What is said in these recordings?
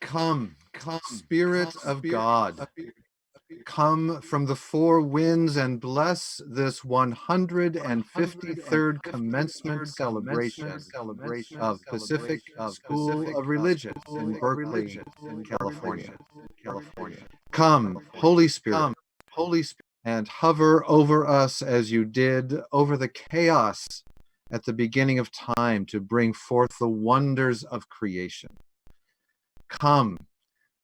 Come, Spirit of God, come from the four winds and bless this 153rd commencement celebration of Pacific School of Religion in Berkeley, California. Come, Holy Spirit, and hover over us as you did over the chaos at the beginning of time to bring forth the wonders of creation. Come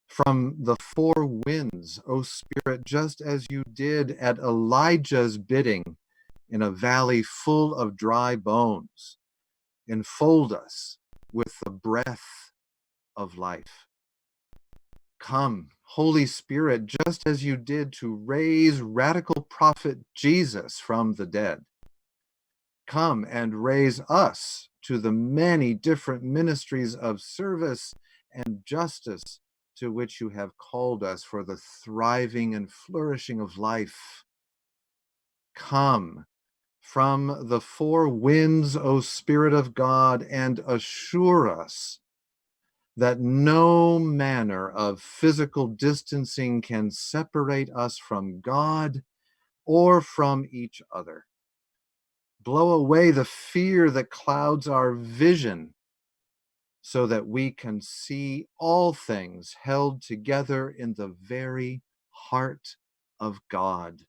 from the four winds, O Spirit, just as you did at Elijah's bidding in a valley full of dry bones. Enfold us with the breath of life. Come, Holy Spirit, just as you did to raise radical prophet Jesus from the dead. Come and raise us to the many different ministries of service and justice to which you have called us for the thriving and flourishing of life. Come from the four winds, O Spirit of God, and assure us that no manner of physical distancing can separate us from God or from each other. Blow away the fear that clouds our vision so that we can see all things held together in the very heart of God,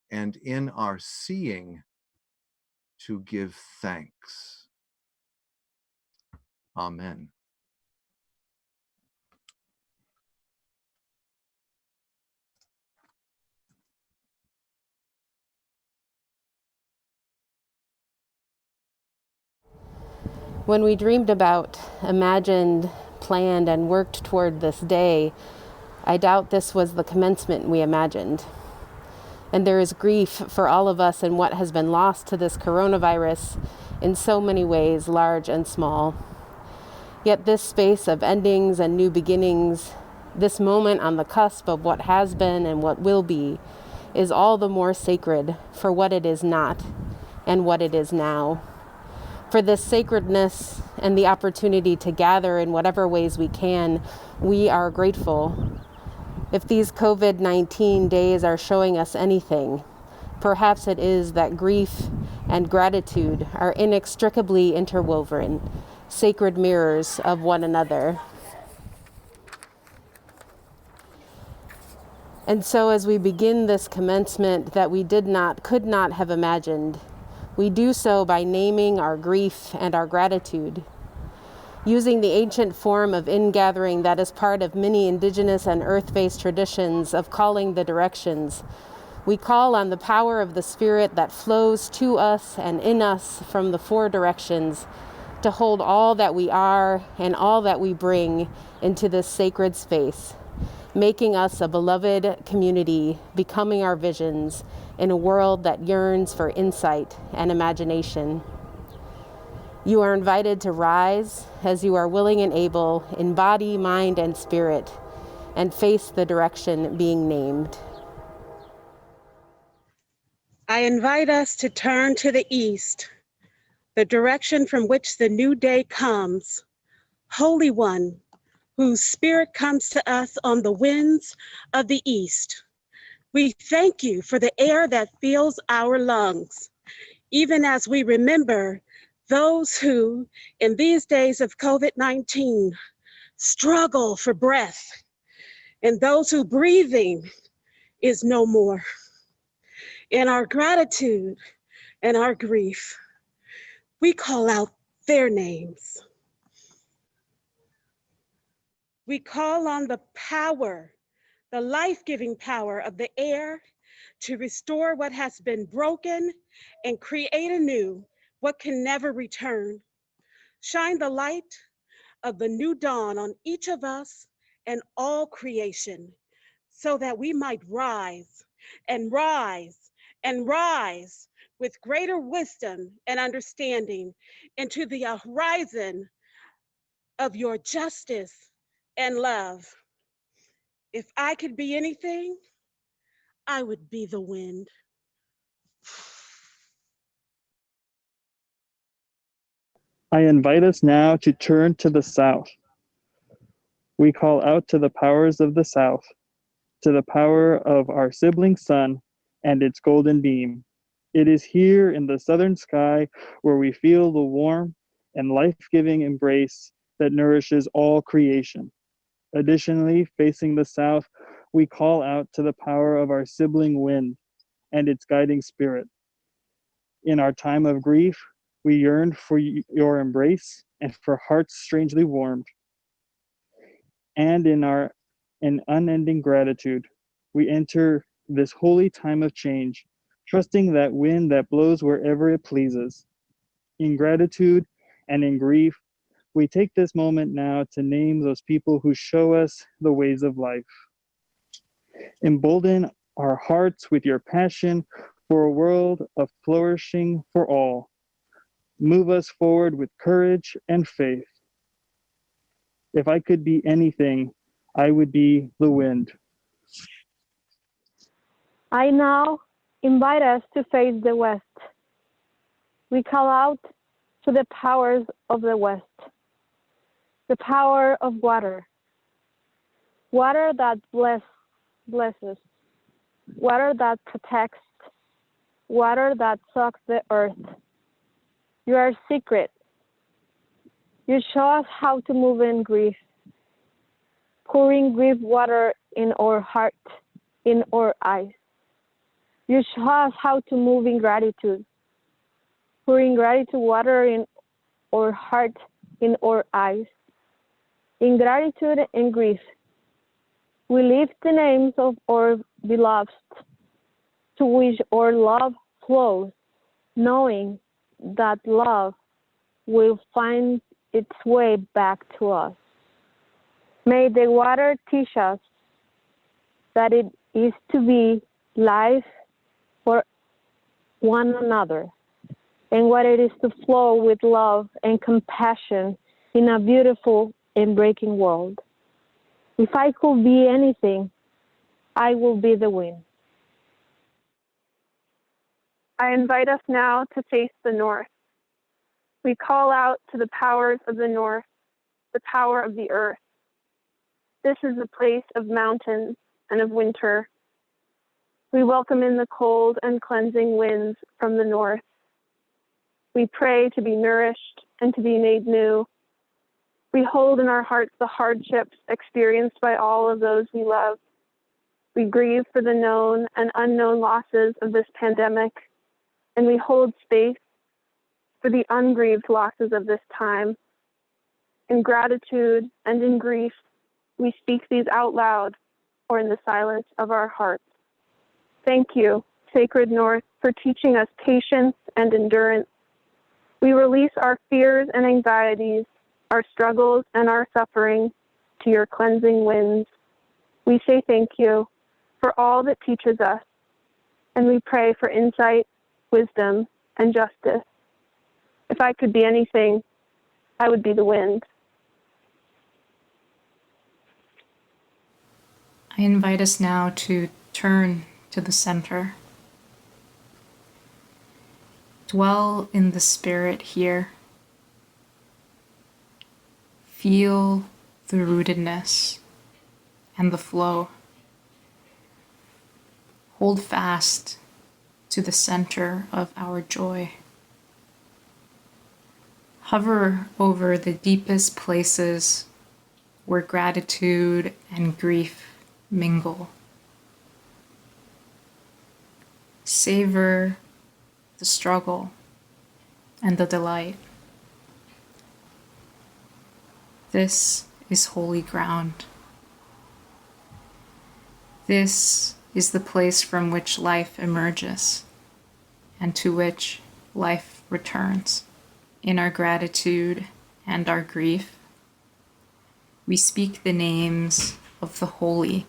and in our seeing to give thanks. Amen. When we dreamed about, imagined, planned, and worked toward this day, I doubt this was the commencement we imagined. And there is grief for all of us in what has been lost to this coronavirus in so many ways, large and small. Yet this space of endings and new beginnings, this moment on the cusp of what has been and what will be, is all the more sacred for what it is not and what it is now. For this sacredness and the opportunity to gather in whatever ways we can, we are grateful. If these COVID-19 days are showing us anything, perhaps it is that grief and gratitude are inextricably interwoven, sacred mirrors of one another. And so as we begin this commencement that we could not have imagined, we do so by naming our grief and our gratitude. Using the ancient form of ingathering that is part of many indigenous and earth-based traditions of calling the directions, we call on the power of the Spirit that flows to us and in us from the four directions to hold all that we are and all that we bring into this sacred space, making us a beloved community, becoming our visions in a world that yearns for insight and imagination. You are invited to rise as you are willing and able in body, mind, and spirit, and face the direction being named. I invite us to turn to the east, the direction from which the new day comes. Holy One, whose spirit comes to us on the winds of the east. We thank you for the air that fills our lungs, even as we remember those who, in these days of COVID-19, struggle for breath, and those whose breathing is no more. In our gratitude and our grief, we call out their names. We call on the power, the life-giving power of the air to restore what has been broken and create anew what can never return. Shine the light of the new dawn on each of us and all creation so that we might rise and rise and rise with greater wisdom and understanding into the horizon of your justice and love. If I could be anything, I would be the wind. I invite us now to turn to the south. We call out to the powers of the south to the power of our sibling sun and its golden beam. It is here in the southern sky where we feel the warm and life-giving embrace that nourishes all creation. Additionally, facing the south, we call out to the power of our sibling wind and its guiding spirit. In our time of grief, we yearn for your embrace and for hearts strangely warmed. And in unending gratitude, we enter this holy time of change, trusting that wind that blows wherever it pleases. In gratitude and in grief, we take this moment now to name those people who show us the ways of life. Embolden our hearts with your passion for a world of flourishing for all. Move us forward with courage and faith. If I could be anything, I would be the wind. I now invite us to face the West. We call out to the powers of the West, the power of water, water that blesses, water that protects, water that sucks the earth. You are secret. You show us how to move in grief, pouring grief water in our heart, in our eyes. You show us how to move in gratitude, pouring gratitude water in our heart, in our eyes. In gratitude and grief, we lift the names of our beloved, to which our love flows, knowing that love will find its way back to us. May the water teach us that it is to be life for one another, and what it is to flow with love and compassion in a beautiful and breaking world. If I could be anything, I will be the wind. I invite us now to face the north. We call out to the powers of the north, the power of the earth. This is a place of mountains and of winter. We welcome in the cold and cleansing winds from the north. We pray to be nourished and to be made new. We hold in our hearts the hardships experienced by all of those we love. We grieve for the known and unknown losses of this pandemic, and we hold space for the ungrieved losses of this time. In gratitude and in grief, we speak these out loud or in the silence of our hearts. Thank you, Sacred North, for teaching us patience and endurance. We release our fears and anxieties, our struggles and our suffering to your cleansing winds. We say thank you for all that teaches us, and we pray for insight, wisdom, and justice. If I could be anything, I would be the wind. I invite us now to turn to the center. Dwell in the spirit here. Feel the rootedness and the flow. Hold fast to the center of our joy. Hover over the deepest places where gratitude and grief mingle. Savor the struggle and the delight. This is holy ground. This is the place from which life emerges and to which life returns. In our gratitude and our grief, we speak the names of the holy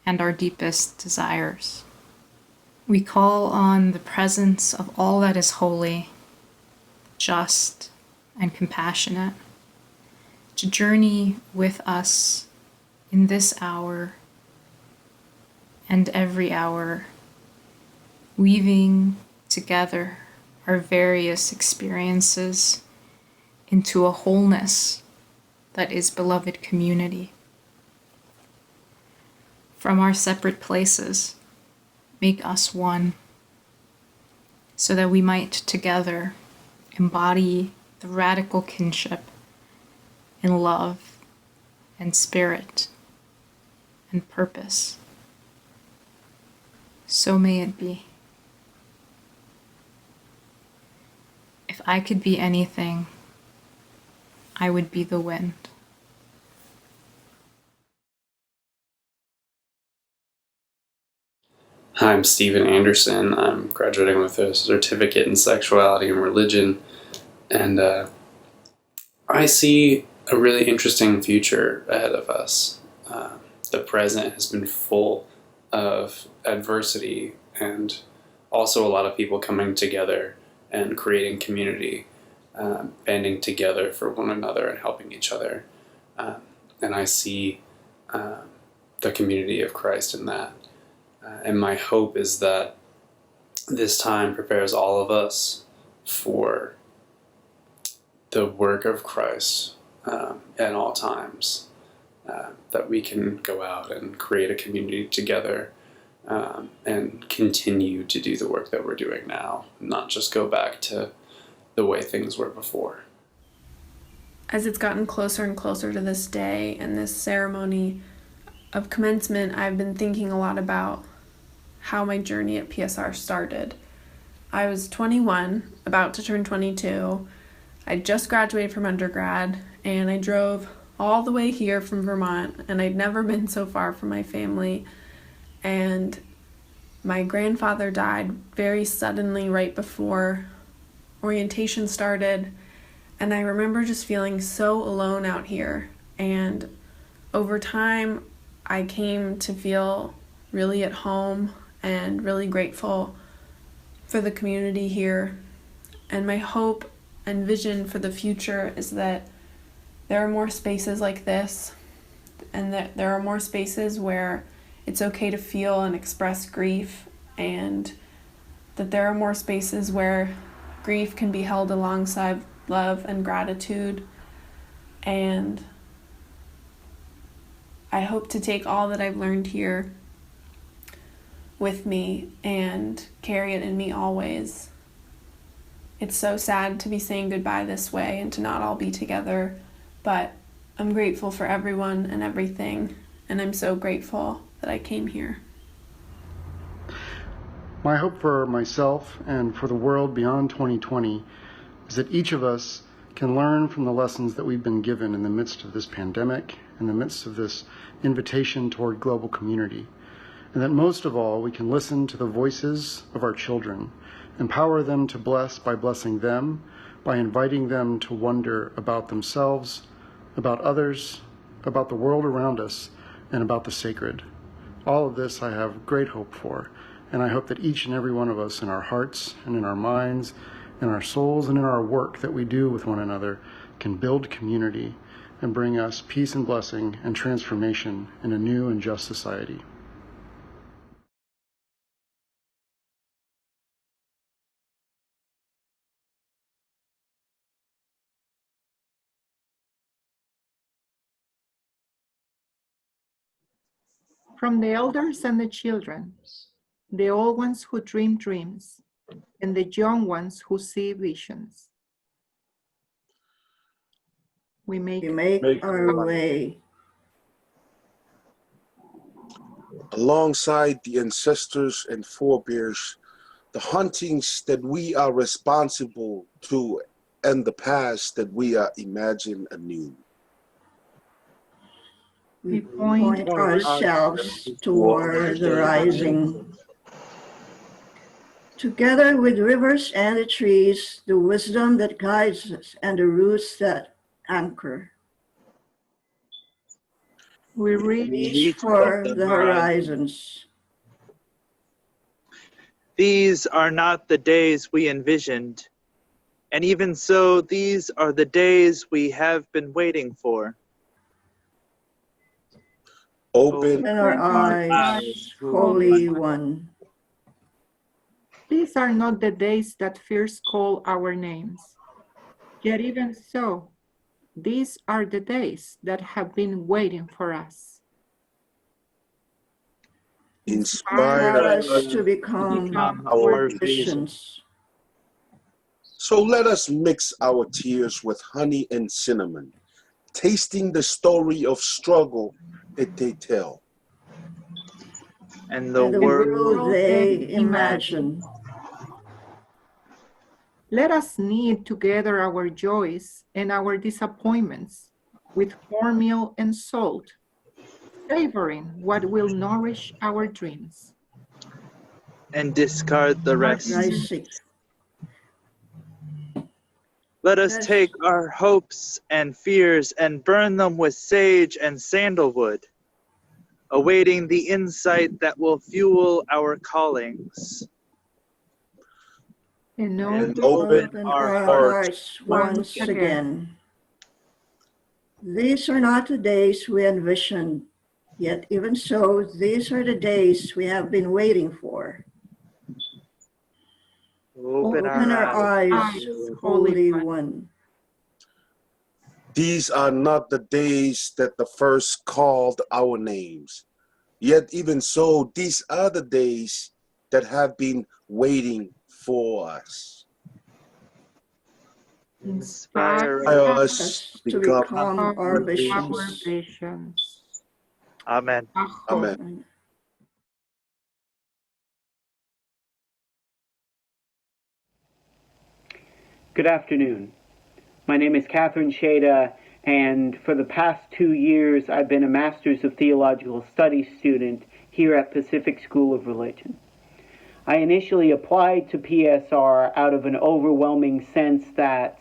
and our deepest desires. We call on the presence of all that is holy, just, and compassionate to journey with us in this hour and every hour, weaving together our various experiences into a wholeness that is beloved community. from our separate places, make us one, so that we might together embody the radical kinship in love and spirit and purpose. So may it be. If I could be anything, I would be the wind. Hi, I'm Stephen Anderson. I'm graduating with a certificate in sexuality and religion, and I see a really interesting future ahead of us. The present has been full of adversity and also a lot of people coming together and creating community, banding together for one another and helping each other. And I see the community of Christ in that. And my hope is that this time prepares all of us for the work of Christ at all times, that we can go out and create a community together and continue to do the work that we're doing now, not just go back to the way things were before. As it's gotten closer and closer to this day and this ceremony of commencement, I've been thinking a lot about how my journey at PSR started. I was 21, about to turn 22. I just graduated from undergrad, and I drove all the way here from Vermont, and I'd never been so far from my family. And my grandfather died very suddenly right before orientation started, and I remember just feeling so alone out here. And over time, I came to feel really at home and really grateful for the community here. And my hope and vision for the future is that there are more spaces like this, and that there are more spaces where it's okay to feel and express grief, and that there are more spaces where grief can be held alongside love and gratitude. And I hope to take all that I've learned here with me and carry it in me always. It's so sad to be saying goodbye this way and to not all be together, but I'm grateful for everyone and everything, and I'm so grateful that I came here. My hope for myself and for the world beyond 2020 is that each of us can learn from the lessons that we've been given in the midst of this pandemic, in the midst of this invitation toward global community, and that most of all, we can listen to the voices of our children, empower them to bless by blessing them, by inviting them to wonder about themselves, about others, about the world around us, and about the sacred. All of this I have great hope for, and I hope that each and every one of us in our hearts and in our minds, in our souls and in our work that we do with one another can build community and bring us peace and blessing and transformation in a new and just society. From the elders and the children, the old ones who dream dreams, and the young ones who see visions. We make our way alongside the ancestors and forebears, the huntings that we are responsible to, and the past that we are imagine anew. We point ourselves toward the rising. Together with rivers and the trees, the wisdom that guides us and the roots that anchor. We reach for the horizons. These are not the days we envisioned, and even so, these are the days we have been waiting for. Open our eyes, Holy One. These are not the days that fears call our names. Yet even so, these are the days that have been waiting for us. Inspire us to us to become become our our vision. visions. So let us mix our tears with honey and cinnamon, tasting the story of struggle that they tell. And the And the world world they imagine. Let us knead together our joys and our disappointments with cornmeal and salt, savoring what will nourish our dreams. and discard the rest. I see. Let us take our hopes and fears and burn them with sage and sandalwood, awaiting the insight that will fuel our callings. And And open open our hearts once again. These are not the days we envisioned, yet even so, these are the days we have been waiting for. Open our eyes, Holy One. These are not the days that the first called our names. Yet even so, these are the days that have been waiting for us. Inspire us to become our visions. Amen. Amen. Good afternoon. My name is Catherine Shada, and for the past 2 years, I've been a Master's of Theological Studies student here at Pacific School of Religion. I initially applied to PSR out of an overwhelming sense that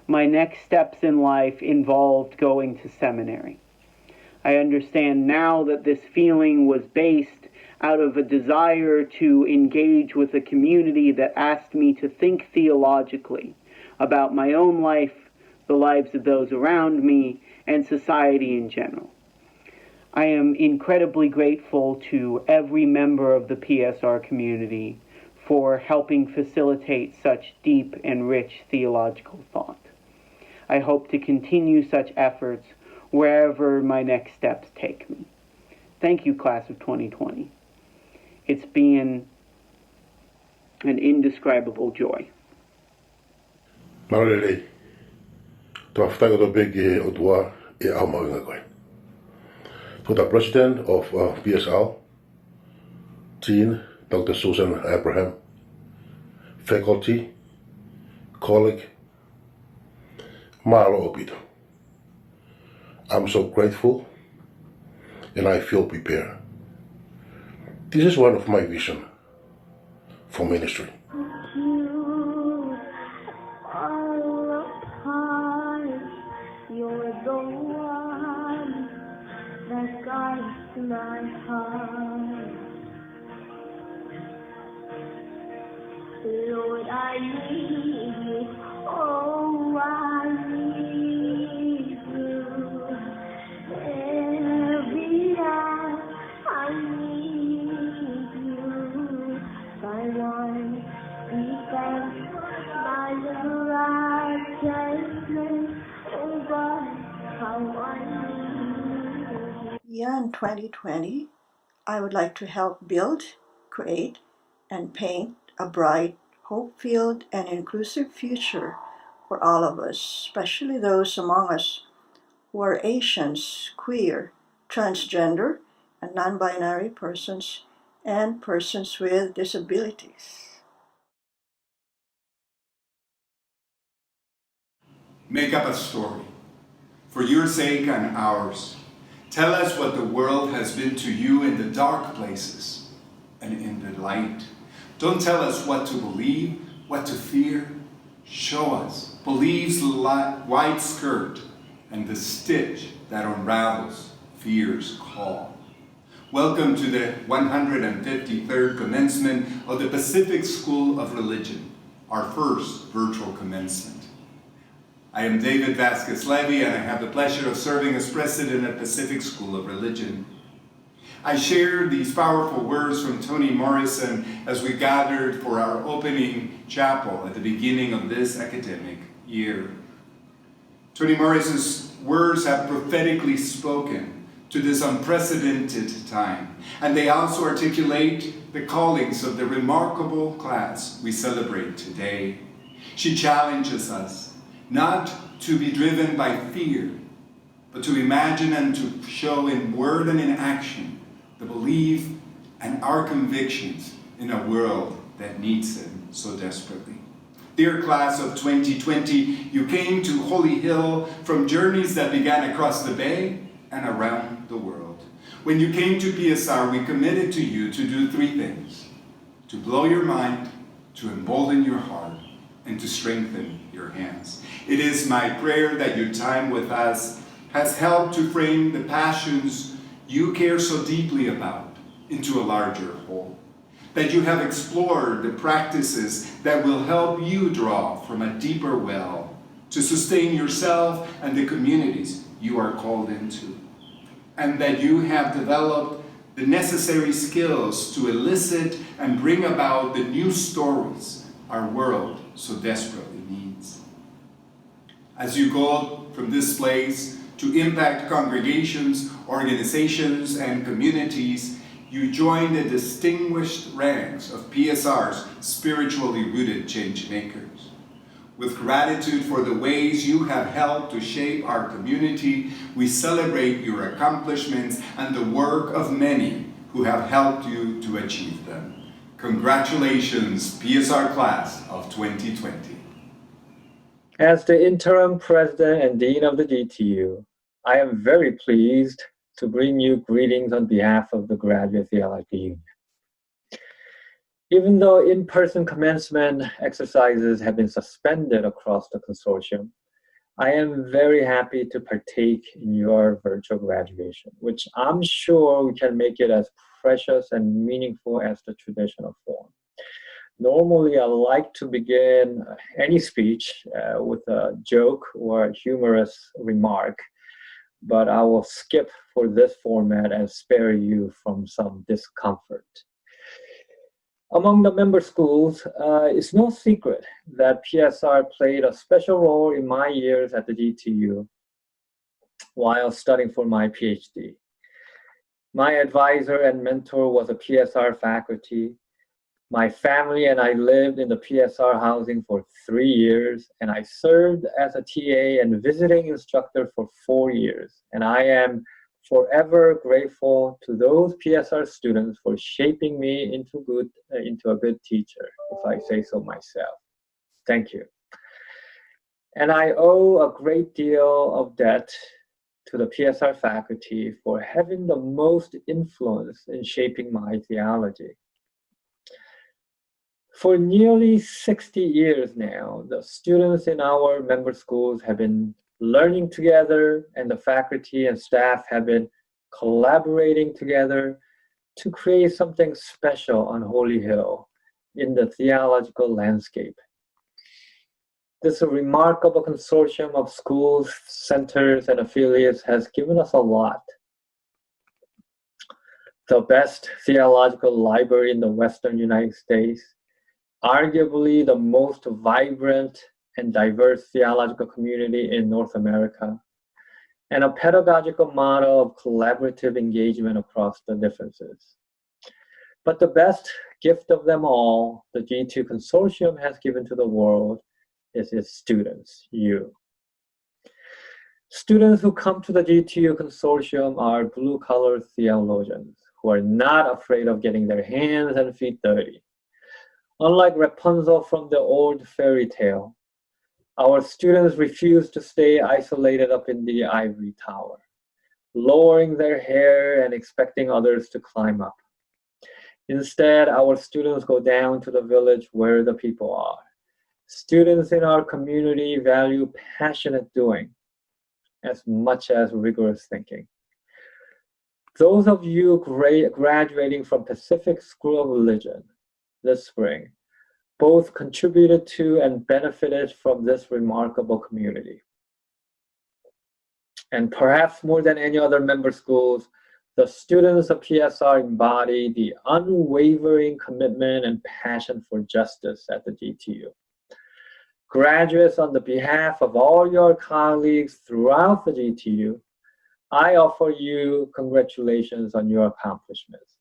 my next steps in life involved going to seminary. I understand now that this feeling was based out of a desire to engage with a community that asked me to think theologically about my own life, the lives of those around me, and society in general. I am incredibly grateful to every member of the PSR community for helping facilitate such deep and rich theological thought. I hope to continue such efforts wherever my next steps take me. Thank you, class of 2020. It's been an indescribable joy. Marley, Traftaga do Big Odwa, Almaringagoy. For the president of PSL, Dean Dr. Susan Abraham, faculty, colleague, Marlo Obito. I'm so grateful and I feel prepared. This is one of my vision for ministry. You're the one that guides my heart. Lord, I need you. Oh, I need you. Every hour I need you. By one defense, by the righteousness, oh God, how I need you. Yeah, in 2020, I would like to help build, create, and paint a bright, hope-filled, and inclusive future for all of us, especially those among us who are Asians, queer, transgender, and non-binary persons, and persons with disabilities. Make up a story, for your sake and ours. Tell us what the world has been to you in the dark places and in the light. Don't tell us what to believe, what to fear. Show us believe's white skirt and the stitch that unravels fear's call. Welcome to the 153rd commencement of the Pacific School of Religion, our first virtual commencement. I am David Vasquez-Levy, and I have the pleasure of serving as president at Pacific School of Religion. I shared these powerful words from Toni Morrison as we gathered for our opening chapel at the beginning of this academic year. Toni Morrison's words have prophetically spoken to this unprecedented time. And they also articulate the callings of the remarkable class we celebrate today. She challenges us not to be driven by fear, but to imagine and to show in word and in action the belief and our convictions in a world that needs them so desperately. Dear class of 2020, you came to Holy Hill from journeys that began across the bay and around the world. When you came to PSR, we committed to you to do three things: to blow your mind, to embolden your heart, and to strengthen your hands. It is my prayer that your time with us has helped to frame the passions you care so deeply about into a larger whole. That you have explored the practices that will help you draw from a deeper well to sustain yourself and the communities you are called into. And that you have developed the necessary skills to elicit and bring about the new stories our world so desperately needs. As you go from this place to impact congregations, organizations, and communities, you join the distinguished ranks of PSR's spiritually rooted change makers. With gratitude for the ways you have helped to shape our community, we celebrate your accomplishments and the work of many who have helped you to achieve them. Congratulations, PSR Class of 2020. As the interim president and dean of the DTU, I am very pleased to bring you greetings on behalf of the Graduate Theological Union. Even though in-person commencement exercises have been suspended across the consortium, I am very happy to partake in your virtual graduation, which I'm sure we can make it as precious and meaningful as the traditional form. Normally, I like to begin any speech with a joke or a humorous remark, but I will skip for this format and spare you from some discomfort. Among the member schools, it's no secret that PSR played a special role in my years at the DTU while studying for my PhD. My advisor and mentor was a PSR faculty. My family and I lived in the PSR housing for 3 years, and I served as a TA and visiting instructor for 4 years. And I am forever grateful to those PSR students for shaping me into a good teacher, if I say so myself. Thank you. And I owe a great deal of debt to the PSR faculty for having the most influence in shaping my theology. For nearly 60 years now, the students in our member schools have been learning together, and the faculty and staff have been collaborating together to create something special on Holy Hill in the theological landscape. This remarkable consortium of schools, centers, and affiliates has given us a lot. The best theological library in the Western United States, arguably the most vibrant and diverse theological community in North America, and a pedagogical model of collaborative engagement across the differences. But the best gift of them all, the G2 Consortium has given to the world, is its students, you. Students who come to the G2 Consortium are blue-collar theologians who are not afraid of getting their hands and feet dirty. Unlike Rapunzel from the old fairy tale, our students refuse to stay isolated up in the ivory tower, lowering their hair and expecting others to climb up. Instead, our students go down to the village where the people are. Students in our community value passionate doing as much as rigorous thinking. Those of you graduating from Pacific School of Religion this spring both contributed to and benefited from this remarkable community. And perhaps more than any other member schools, the students of PSR embody the unwavering commitment and passion for justice at the DTU. Graduates, on the behalf of all your colleagues throughout the DTU, I offer you congratulations on your accomplishments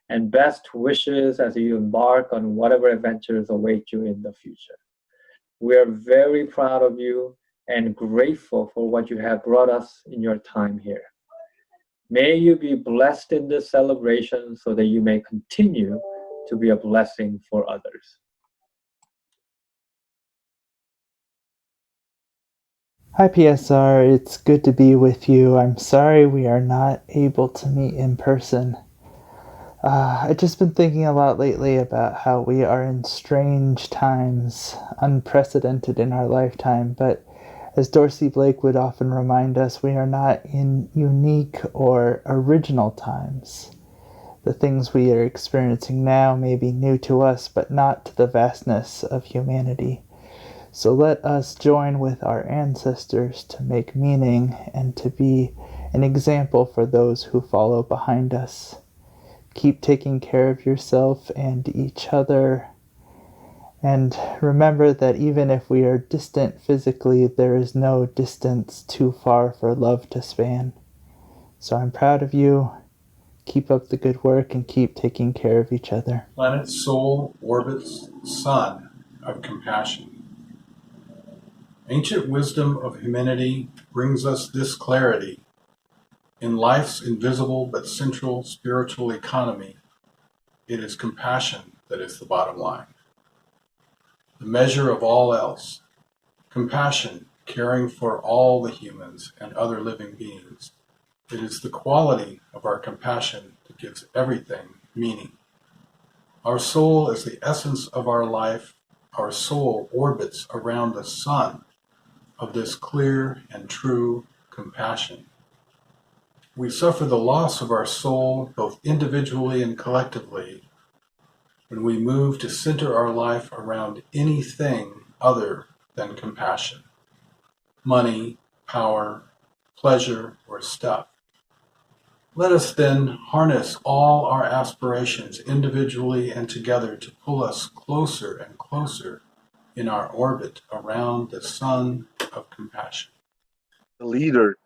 and best wishes as you embark on whatever adventures await you in the future. We are very proud of you and grateful for what you have brought us in your time here. May you be blessed in this celebration so that you may continue to be a blessing for others. Hi PSR, it's good to be with you. I'm sorry we are not able to meet in person. I've just been thinking a lot lately about how we are in strange times, unprecedented in our lifetime, but as Dorsey Blake would often remind us, we are not in unique or original times. The things we are experiencing now may be new to us, but not to the vastness of humanity. So let us join with our ancestors to make meaning and to be an example for those who follow behind us. Keep taking care of yourself and each other. And remember that even if we are distant physically, there is no distance too far for love to span. So I'm proud of you. Keep up the good work and keep taking care of each other. Planet Soul orbits sun of compassion. Ancient wisdom of humanity brings us this clarity. In life's invisible but central spiritual economy, it is compassion that is the bottom line, the measure of all else. Compassion, caring for all the humans and other living beings. It is the quality of our compassion that gives everything meaning. Our soul is the essence of our life. Our soul orbits around the sun of this clear and true compassion. We suffer the loss of our soul, both individually and collectively, when we move to center our life around anything other than compassion. Money, power, pleasure, or stuff. Let us then harness all our aspirations individually and together to pull us closer and closer in our orbit around the sun of compassion. The leader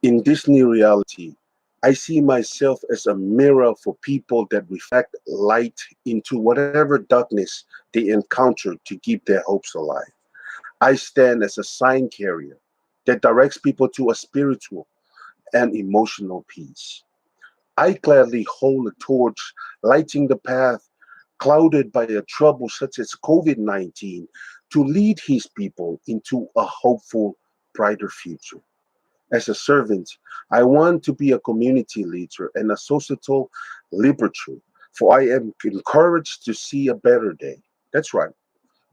in this new reality, I see myself as a mirror for people that reflect light into whatever darkness they encounter to keep their hopes alive. I stand as a sign carrier that directs people to a spiritual and emotional peace. I gladly hold a torch, lighting the path clouded by a trouble such as COVID-19 to lead his people into a hopeful, brighter future. As a servant, I want to be a community leader and a societal liberator, for I am encouraged to see a better day. That's right.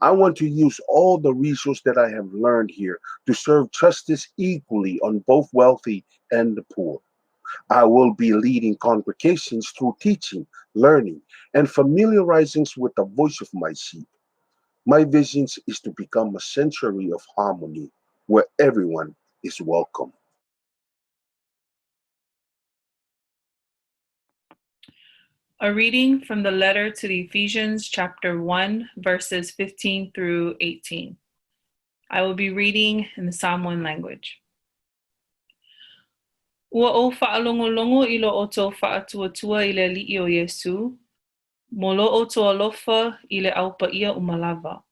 I want to use all the resources that I have learned here to serve justice equally on both wealthy and the poor. I will be leading congregations through teaching, learning, and familiarizing with the voice of my sheep. My vision is to become a sanctuary of harmony where everyone is welcome. A reading from the letter to the Ephesians chapter 1, verses 15 through 18. I will be reading in the Samoan language. Ua o whaalongolongo I lo o tō whaatuatua I le li'i o Yesu, mo lo o tō alofa I le aupaia umalawa.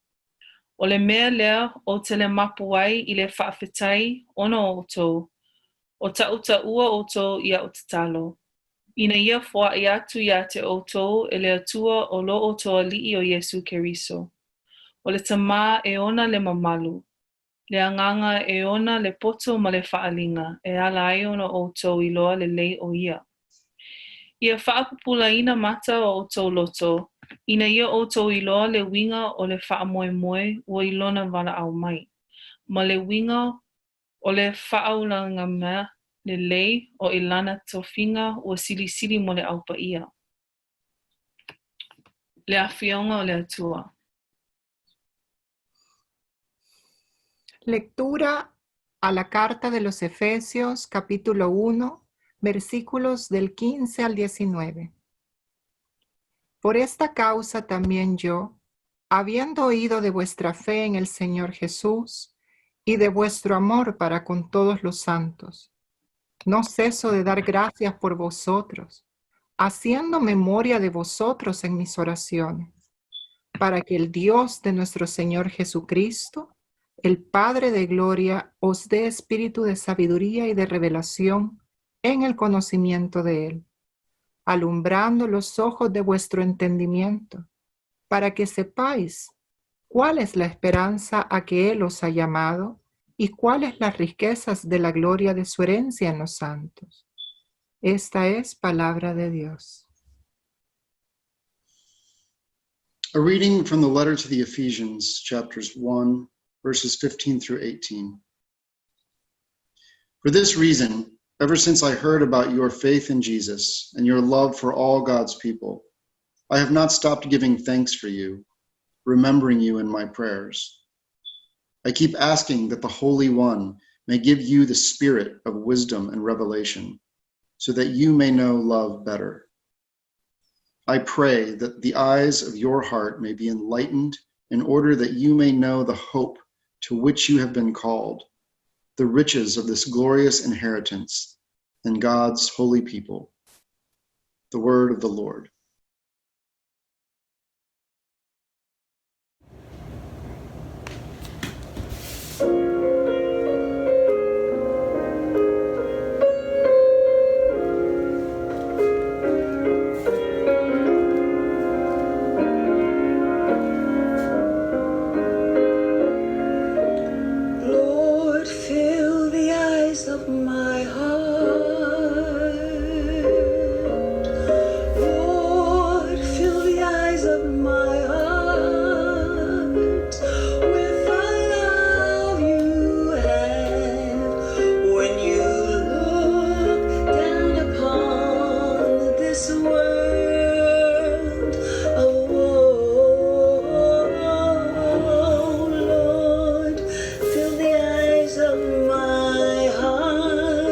O le mea lea o tele mapu ai I le whaafetai ono o tō, o tauta ua o tō ia o te talo. Ina ia fwa I atu ia te oto e le atua o lo o toa li'i o Yesu Keriso. O le tamā e ona le mamalu. Le anganga e ona le poto ma le whaalinga e ala ai ona oto I loa le lei o ia. Ia whaapupula ina mata o oto loto. Ina ia oto I loa le winga o le whaamoemoe ua I lona wala au mai. Ma le winga o le whaaulanga mea le lei o ilana tofinga o silisili mo le aupaia. Le afionga o le atua. Lectura a la carta de los Efesios, capítulo 1, versículos del 15 al 19. Por esta causa también yo, habiendo oído de vuestra fe en el Señor Jesús y de vuestro amor para con todos los santos, No ceso de dar gracias por vosotros, haciendo memoria de vosotros en mis oraciones, para que el Dios de nuestro Señor Jesucristo, el Padre de gloria, os dé espíritu de sabiduría y de revelación en el conocimiento de Él, alumbrando los ojos de vuestro entendimiento, para que sepáis cuál es la esperanza a que Él os ha llamado y cuáles las riquezas de la gloria de su herencia en los santos. Esta es palabra de Dios. A reading from the letter to the Ephesians, chapters 1, verses 15 through 18. For this reason, ever since I heard about your faith in Jesus and your love for all God's people, I have not stopped giving thanks for you, remembering you in my prayers. I keep asking that the Holy One may give you the spirit of wisdom and revelation, so that you may know love better. I pray that the eyes of your heart may be enlightened in order that you may know the hope to which you have been called, the riches of this glorious inheritance in God's holy people. The word of the Lord. Lord, fill the eyes of my heart. Lord, fill the eyes of my heart with the love you have when you look down upon this world. Oh, Lord, fill the eyes of my heart.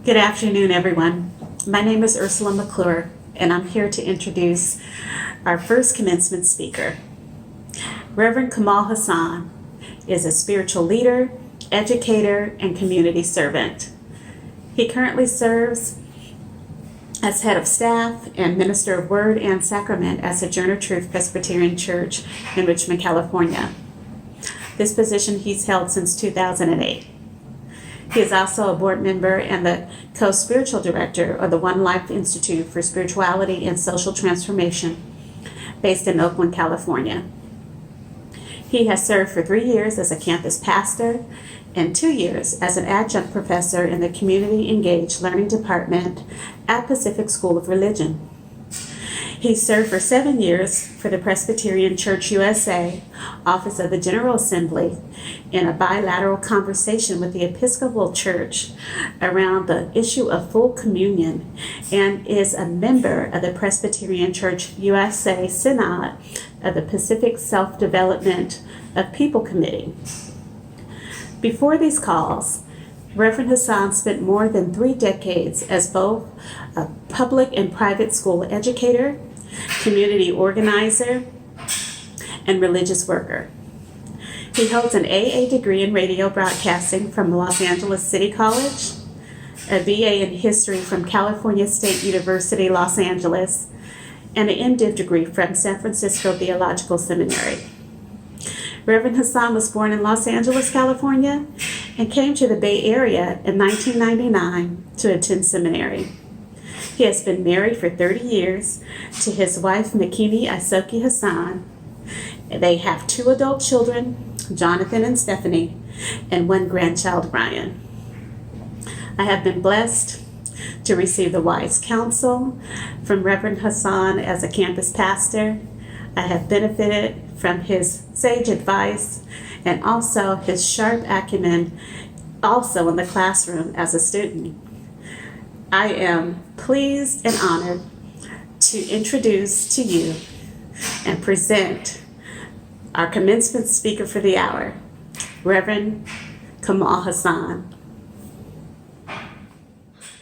Good afternoon, everyone. My name is Ursula McClure, and I'm here to introduce our first commencement speaker. Reverend Kamal Hassan is a spiritual leader, educator, and community servant. He currently serves as head of staff and minister of word and sacrament at Sojourner Truth Presbyterian Church in Richmond, California. This position he's held since 2008. He is also a board member and the co-spiritual director of the One Life Institute for Spirituality and Social Transformation, based in Oakland, California. He has served for 3 years as a campus pastor and 2 years as an adjunct professor in the Community Engaged Learning Department at Pacific School of Religion. He served for 7 years for the Presbyterian Church USA, Office of the General Assembly, in a bilateral conversation with the Episcopal Church around the issue of full communion, and is a member of the Presbyterian Church USA Synod of the Pacific Self-Development of People Committee. Before these calls, Reverend Hassan spent more than 3 decades as both a public and private school educator, community organizer, and religious worker. He holds an AA degree in radio broadcasting from Los Angeles City College, a BA in history from California State University, Los Angeles, and an MDiv degree from San Francisco Theological Seminary. Reverend Hassan was born in Los Angeles, California, and came to the Bay Area in 1999 to attend seminary. He has been married for 30 years to his wife, Makini Isoki Hassan. They have 2 adult children, Jonathan and Stephanie, and 1 grandchild, Ryan. I have been blessed to receive the wise counsel from Reverend Hassan as a campus pastor. I have benefited from his sage advice and also his sharp acumen also in the classroom as a student. I am pleased and honored to introduce to you and present our commencement speaker for the hour, Reverend Kamal Hassan.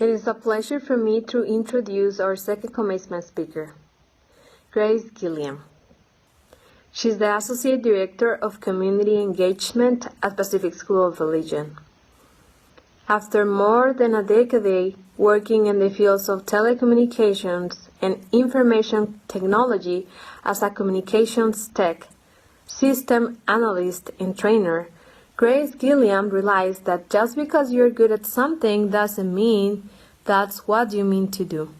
It is a pleasure for me to introduce our second commencement speaker, Grace Gilliam. She's the Associate Director of Community Engagement at Pacific School of Religion. After more than a decade working in the fields of telecommunications and information technology as a communications tech, system analyst and trainer, Grace Gilliam realized that just because you're good at something doesn't mean that's what you mean to do.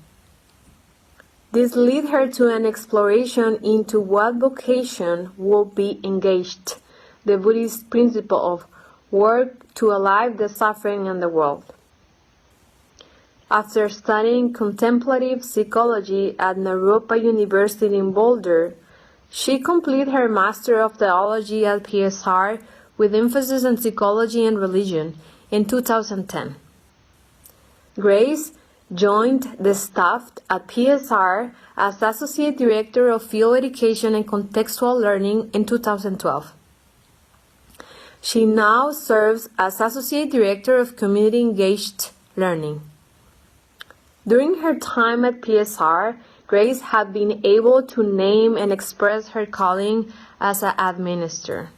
This led her to an exploration into what vocation will be engaged, the Buddhist principle of work to alleviate the suffering in the world. After studying contemplative psychology at Naropa University in Boulder, she completed her Master of Theology at PSR with emphasis on psychology and religion in 2010. Grace joined the staff at PSR as Associate Director of Field Education and Contextual Learning in 2012. She now serves as Associate Director of Community Engaged Learning. During her time at PSR, Grace had been able to name and express her calling as an administrator.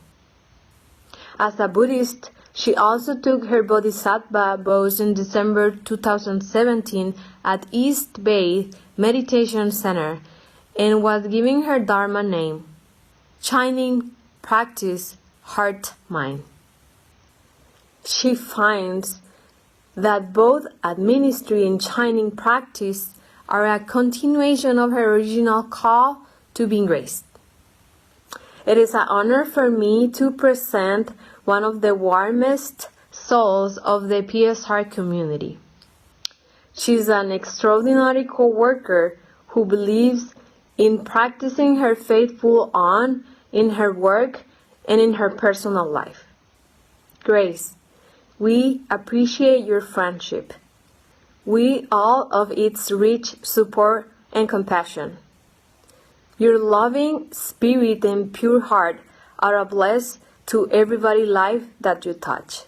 As a Buddhist, she also took her Bodhisattva vows in December 2017 at East Bay Meditation Center and was giving her Dharma name, Shining Practice Heart Mind. She finds that both administry and shining practice are a continuation of her original call to being graced. It is an honor for me to present one of the warmest souls of the PSR community. She's an extraordinary co-worker who believes in practicing her faith full on in her work and in her personal life. Grace, we appreciate your friendship. We all of its rich support and compassion. Your loving spirit and pure heart are a blessing to everybody's life that you touch.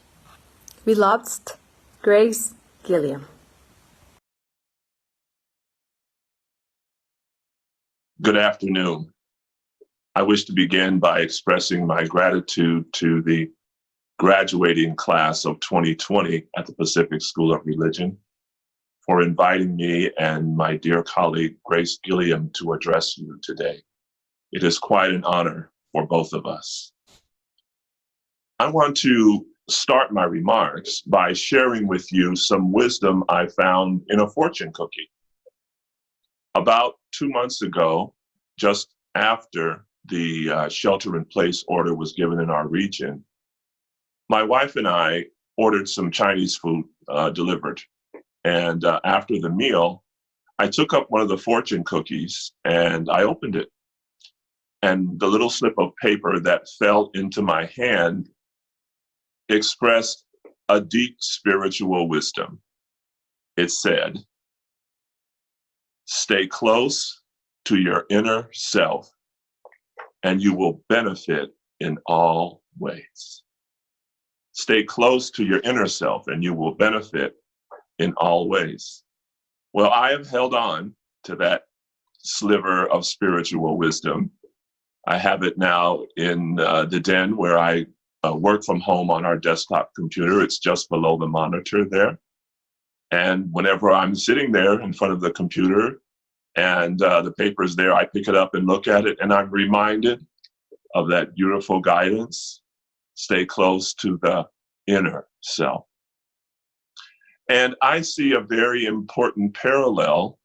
Beloved, Grace Gilliam. Good afternoon. I wish to begin by expressing my gratitude to the graduating class of 2020 at the Pacific School of Religion for inviting me and my dear colleague Grace Gilliam to address you today. It is quite an honor for both of us. I want to start my remarks by sharing with you some wisdom I found in a fortune cookie. About 2 months ago, just after the shelter-in-place order was given in our region, my wife and I ordered some Chinese food delivered. And after the meal, I took up one of the fortune cookies and I opened it. And the little slip of paper that fell into my hand expressed a deep spiritual wisdom. It said, "Stay close to your inner self and you will benefit in all ways." Stay close to your inner self and you will benefit in all ways. Well, I have held on to that sliver of spiritual wisdom. I have it now in the den where I work from home on our desktop computer. It's just below the monitor there. And whenever I'm sitting there in front of the computer and the paper's there, I pick it up and look at it and I'm reminded of that beautiful guidance. Stay close to the inner self. And I see a very important parallel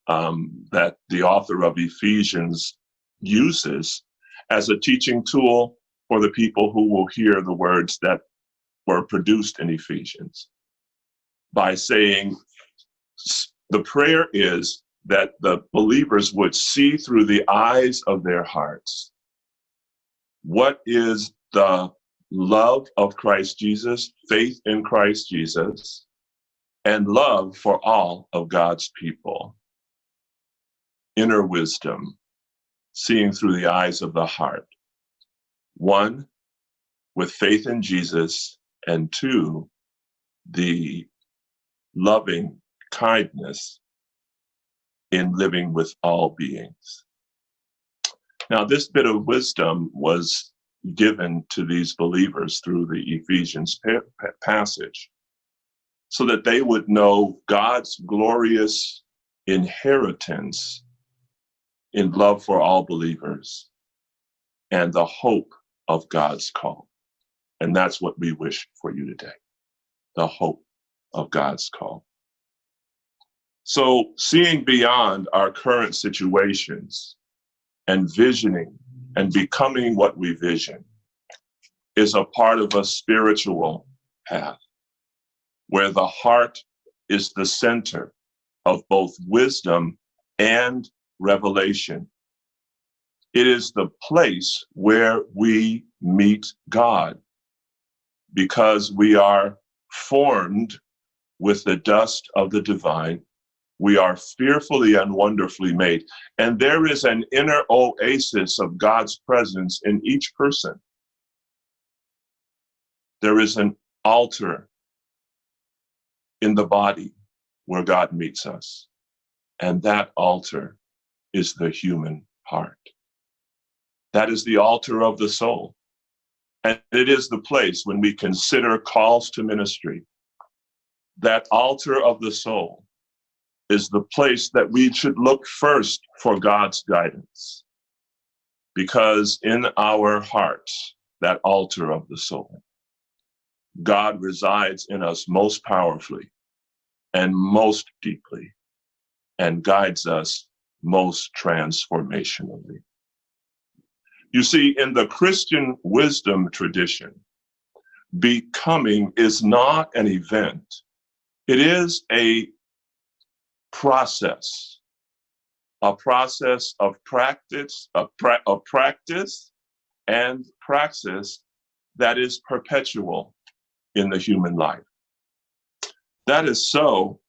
that the author of Ephesians uses as a teaching tool for the people who will hear the words that were produced in Ephesians by saying the prayer is that the believers would see through the eyes of their hearts what is the love of Christ Jesus, faith in Christ Jesus, and love for all of God's people. Inner wisdom, seeing through the eyes of the heart. One, with faith in Jesus, and two, the loving kindness in living with all beings. Now, this bit of wisdom was given to these believers through the Ephesians passage so that they would know God's glorious inheritance in love for all believers and the hope of God's call. And that's what we wish for you today, the hope of God's call. So seeing beyond our current situations and visioning and becoming what we vision is a part of a spiritual path where the heart is the center of both wisdom and revelation. It is the place where we meet God because we are formed with the dust of the divine. We are fearfully and wonderfully made. And there is an inner oasis of God's presence in each person. There is an altar in the body where God meets us. And that altar is the human heart. That is the altar of the soul. And it is the place when we consider calls to ministry. That altar of the soul is the place that we should look first for God's guidance. Because in our hearts, that altar of the soul, God resides in us most powerfully and most deeply and guides us most transformationally. You see, in the Christian wisdom tradition, becoming is not an event. It is a process of practice, of practice and praxis that is perpetual in the human life. That is so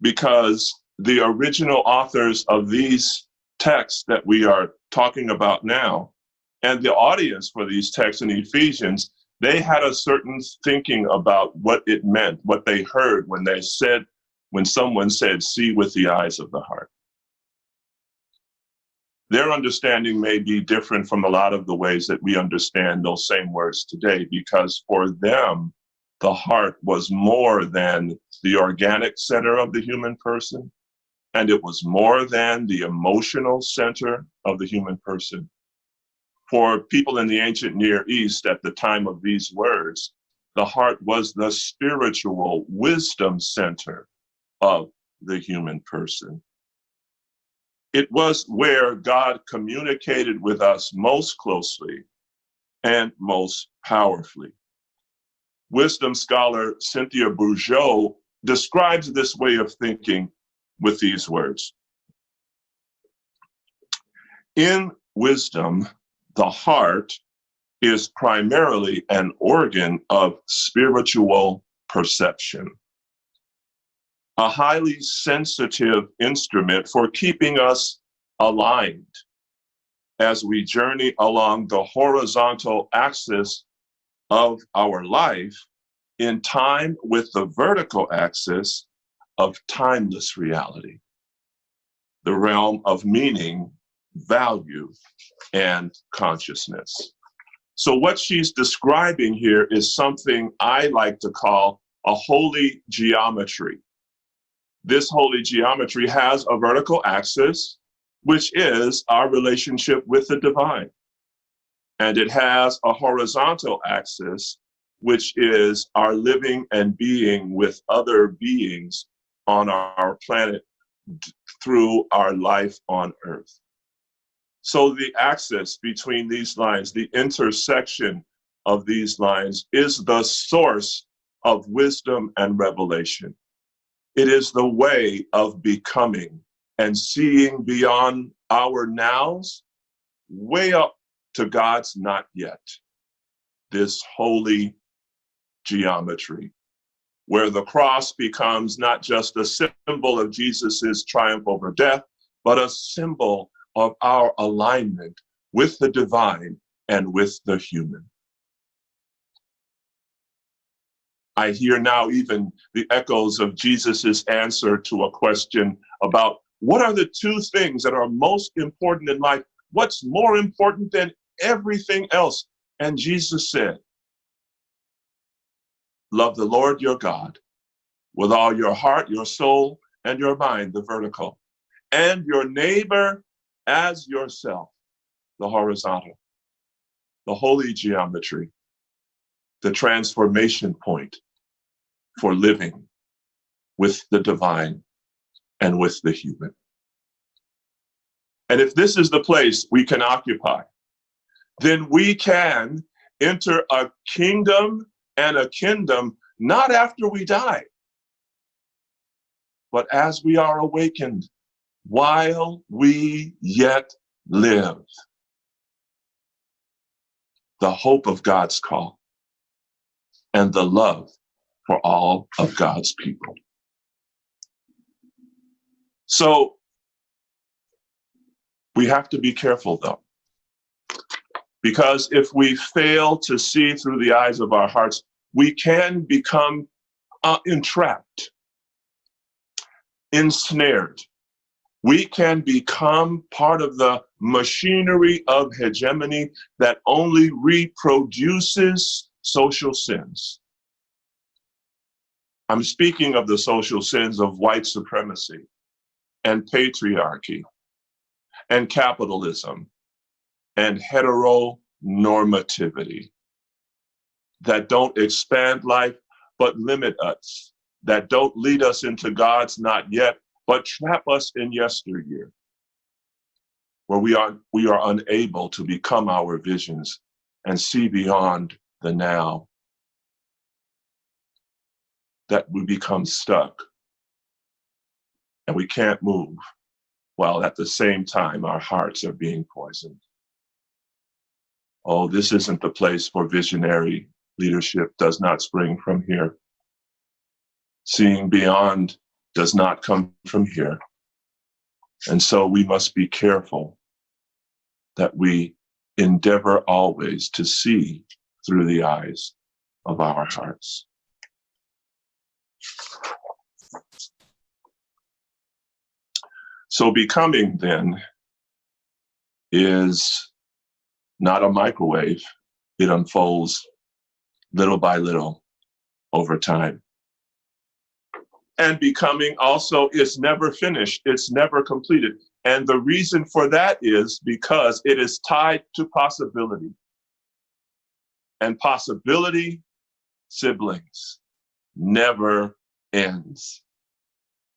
because the original authors of these texts that we are talking about now, and the audience for these texts in Ephesians, they had a certain thinking about what it meant, what they heard when someone said, see with the eyes of the heart. Their understanding may be different from a lot of the ways that we understand those same words today, because for them, the heart was more than the organic center of the human person, and it was more than the emotional center of the human person. For people in the ancient Near East at the time of these words, the heart was the spiritual wisdom center of the human person. It was where God communicated with us most closely and most powerfully. Wisdom scholar Cynthia Bourgeault describes this way of thinking with these words. In wisdom, the heart is primarily an organ of spiritual perception, a highly sensitive instrument for keeping us aligned as we journey along the horizontal axis of our life in time with the vertical axis of timeless reality, the realm of meaning, value, and consciousness. So what she's describing here is something I like to call a holy geometry. This holy geometry has a vertical axis, which is our relationship with the divine. And it has a horizontal axis, which is our living and being with other beings on our planet through our life on Earth. So the axis between these lines, the intersection of these lines, is the source of wisdom and revelation. It is the way of becoming and seeing beyond our nows, way up to God's not yet. This holy geometry, where the cross becomes not just a symbol of Jesus's triumph over death, but a symbol of our alignment with the divine and with the human. I hear now even the echoes of Jesus's answer to a question about what are the two things that are most important in life? What's more important than everything else? And Jesus said, love the Lord your God with all your heart, your soul, and your mind, the vertical, and your neighbor as yourself, the horizontal, the holy geometry, the transformation point for living with the divine and with the human. And if this is the place we can occupy, then we can enter a kingdom and a kingdom not after we die, but as we are awakened, while we yet live. The hope of God's call and the love for all of God's people. So we have to be careful though, because if we fail to see through the eyes of our hearts, we can become entrapped, ensnared. We can become part of the machinery of hegemony that only reproduces social sins. I'm speaking of the social sins of white supremacy and patriarchy and capitalism and heteronormativity that don't expand life but limit us, that don't lead us into God's not yet, but trap us in yesteryear, where we are unable to become our visions and see beyond the now, that we become stuck and we can't move, while at the same time our hearts are being poisoned. Oh, this isn't the place for visionary leadership, does not spring from here. Seeing beyond does not come from here. And so we must be careful that we endeavor always to see through the eyes of our hearts. So becoming then is not a microwave. It unfolds little by little over time. And becoming also is never finished. It's never completed. And the reason for that is because it is tied to possibility. And possibility, siblings, never ends.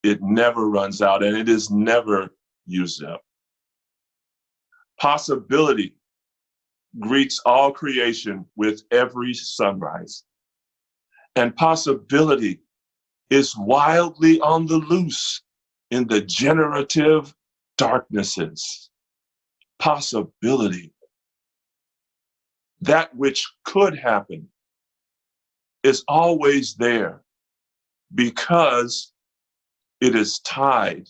It never runs out, and it is never used up. Possibility greets all creation with every sunrise. And possibility is wildly on the loose in the generative darknesses. Possibility, that which could happen, is always there because it is tied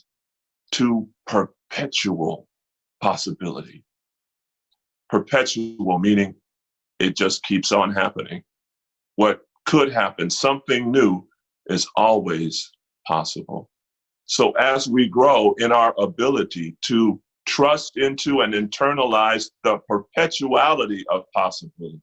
to perpetual possibility. Perpetual meaning it just keeps on happening. What could happen, something new, is always possible. So as we grow in our ability to trust into and internalize the perpetuality of possibility,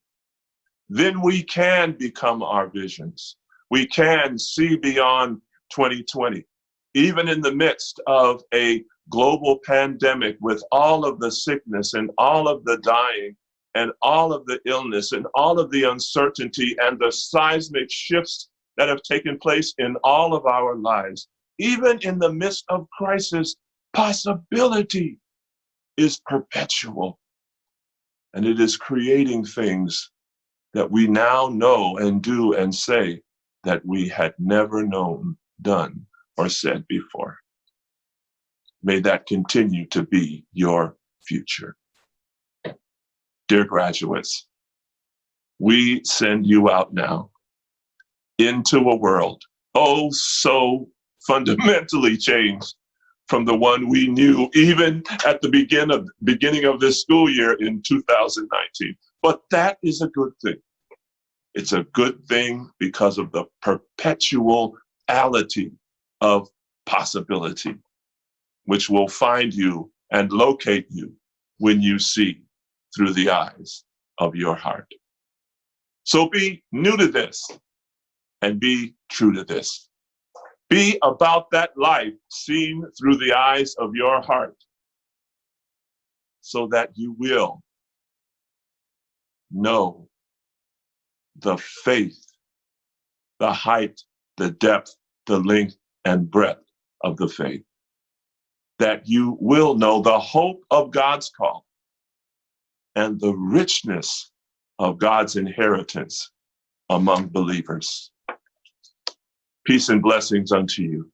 then we can become our visions. We can see beyond 2020, even in the midst of a global pandemic with all of the sickness and all of the dying and all of the illness and all of the uncertainty and the seismic shifts that have taken place in all of our lives. Even in the midst of crisis, possibility is perpetual. And it is creating things that we now know and do and say that we had never known, done, or said before. May that continue to be your future. Dear graduates, we send you out now into a world, oh, so fundamentally changed from the one we knew even at the beginning of this school year in 2019. But that is a good thing. It's a good thing because of the perpetuality of possibility, which will find you and locate you when you see through the eyes of your heart. So be new to this and be true to this. Be about that life seen through the eyes of your heart so that you will know the faith, the height, the depth, the length, and breadth of the faith. That you will know the hope of God's call and the richness of God's inheritance among believers. Peace and blessings unto you.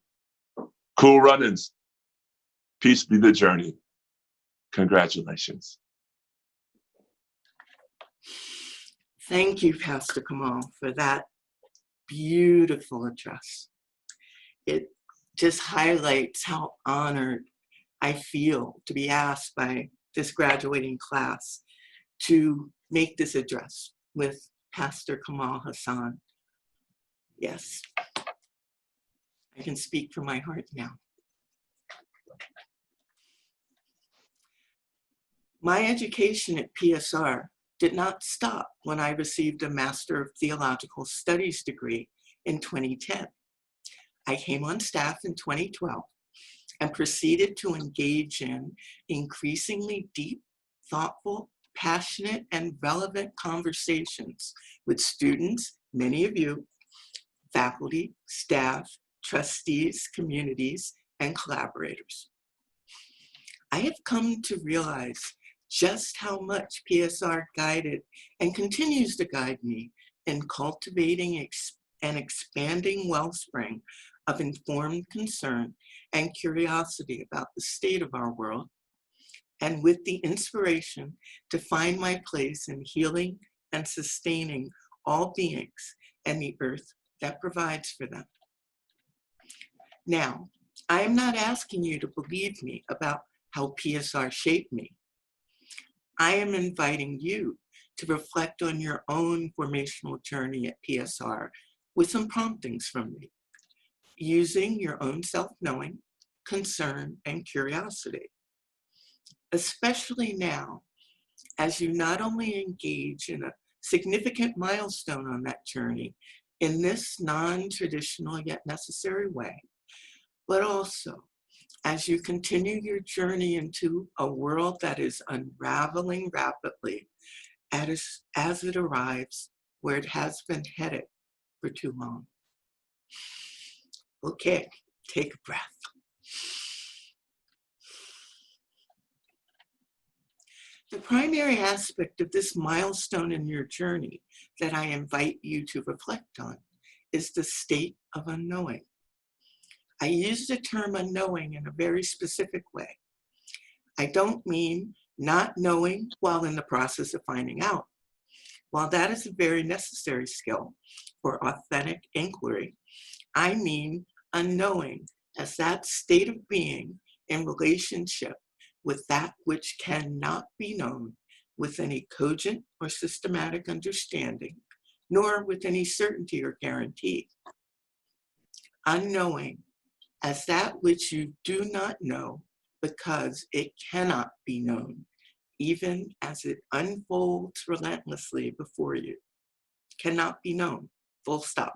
Cool runnings. Peace be the journey. Congratulations. Thank you, Pastor Kamal, for that beautiful address. It just highlights how honored I feel to be asked by this graduating class to make this address with Pastor Kamal Hassan. Yes, I can speak from my heart now. My education at PSR did not stop when I received a Master of Theological Studies degree in 2010. I came on staff in 2012 and proceeded to engage in increasingly deep, thoughtful, passionate, and relevant conversations with students, many of you, faculty, staff, trustees, communities, and collaborators. I have come to realize just how much PSR guided and continues to guide me in cultivating and expanding wellspring of informed concern and curiosity about the state of our world, and with the inspiration to find my place in healing and sustaining all beings and the earth that provides for them. Now, I am not asking you to believe me about how PSR shaped me. I am inviting you to reflect on your own formational journey at PSR with some promptings from me, using your own self-knowing, concern, and curiosity. especially now, as you not only engage in a significant milestone on that journey in this non-traditional yet necessary way, but also as you continue your journey into a world that is unraveling rapidly as it arrives where it has been headed for too long. Okay, take a breath. The primary aspect of this milestone in your journey that I invite you to reflect on is the state of unknowing. I use the term unknowing in a very specific way. I don't mean not knowing while in the process of finding out. While that is a very necessary skill for authentic inquiry, I mean unknowing as that state of being in relationship with that which cannot be known with any cogent or systematic understanding, nor with any certainty or guarantee. Unknowing as that which you do not know because it cannot be known, even as it unfolds relentlessly before you. Cannot be known, full stop.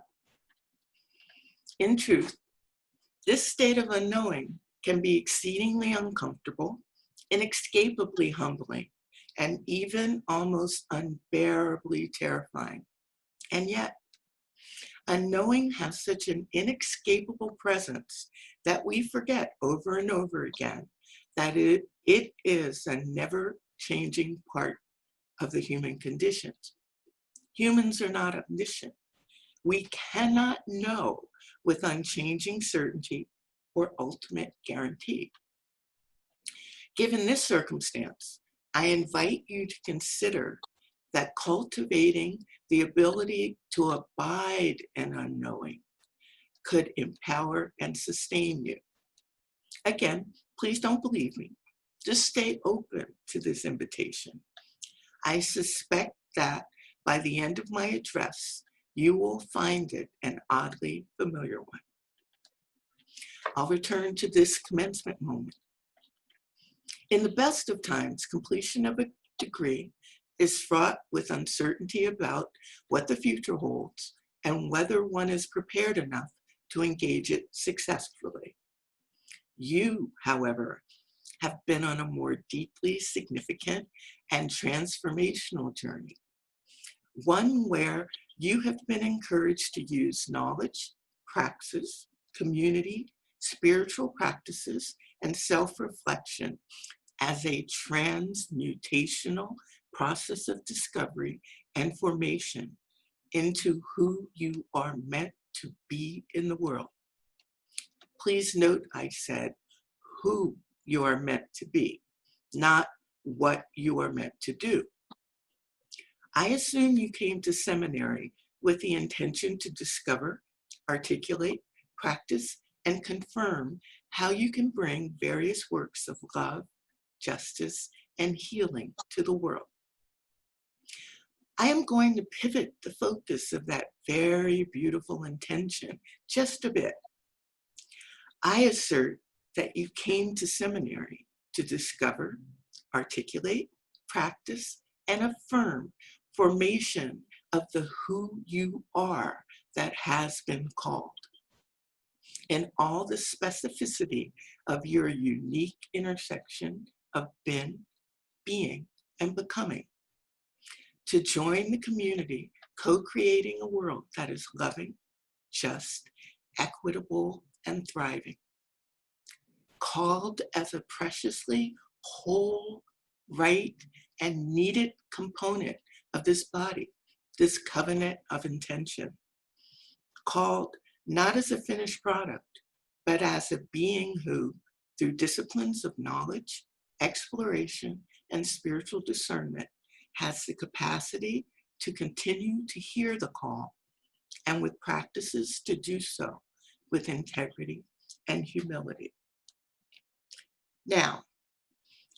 In truth, this state of unknowing can be exceedingly uncomfortable, inescapably humbling, and even almost unbearably terrifying. And yet, unknowing has such an inescapable presence that we forget over and over again that it is a never-changing part of the human condition. Humans are not omniscient. We cannot know with unchanging certainty or ultimate guarantee. Given this circumstance, I invite you to consider that cultivating the ability to abide in unknowing could empower and sustain you. Again, please don't believe me. Just stay open to this invitation. I suspect that by the end of my address, you will find it an oddly familiar one. I'll return to this commencement moment. In the best of times, completion of a degree is fraught with uncertainty about what the future holds and whether one is prepared enough to engage it successfully. You, however, have been on a more deeply significant and transformational journey, one where you have been encouraged to use knowledge, praxis, community, spiritual practices, and self-reflection as a transmutational process of discovery and formation into who you are meant to be in the world. Please note I said who you are meant to be, not what you are meant to do. I assume you came to seminary with the intention to discover, articulate, practice, and confirm how you can bring various works of love, justice, and healing to the world. I am going to pivot the focus of that very beautiful intention just a bit. I assert that you came to seminary to discover, articulate, practice, and affirm formation of the who you are that has been called, in all the specificity of your unique intersection of being, and becoming, to join the community co-creating a world that is loving, just, equitable, and thriving, called as a preciously whole, right, and needed component of this body, this covenant of intention, called not as a finished product, but as a being who, through disciplines of knowledge, exploration, and spiritual discernment, has the capacity to continue to hear the call, and with practices to do so with integrity and humility. Now,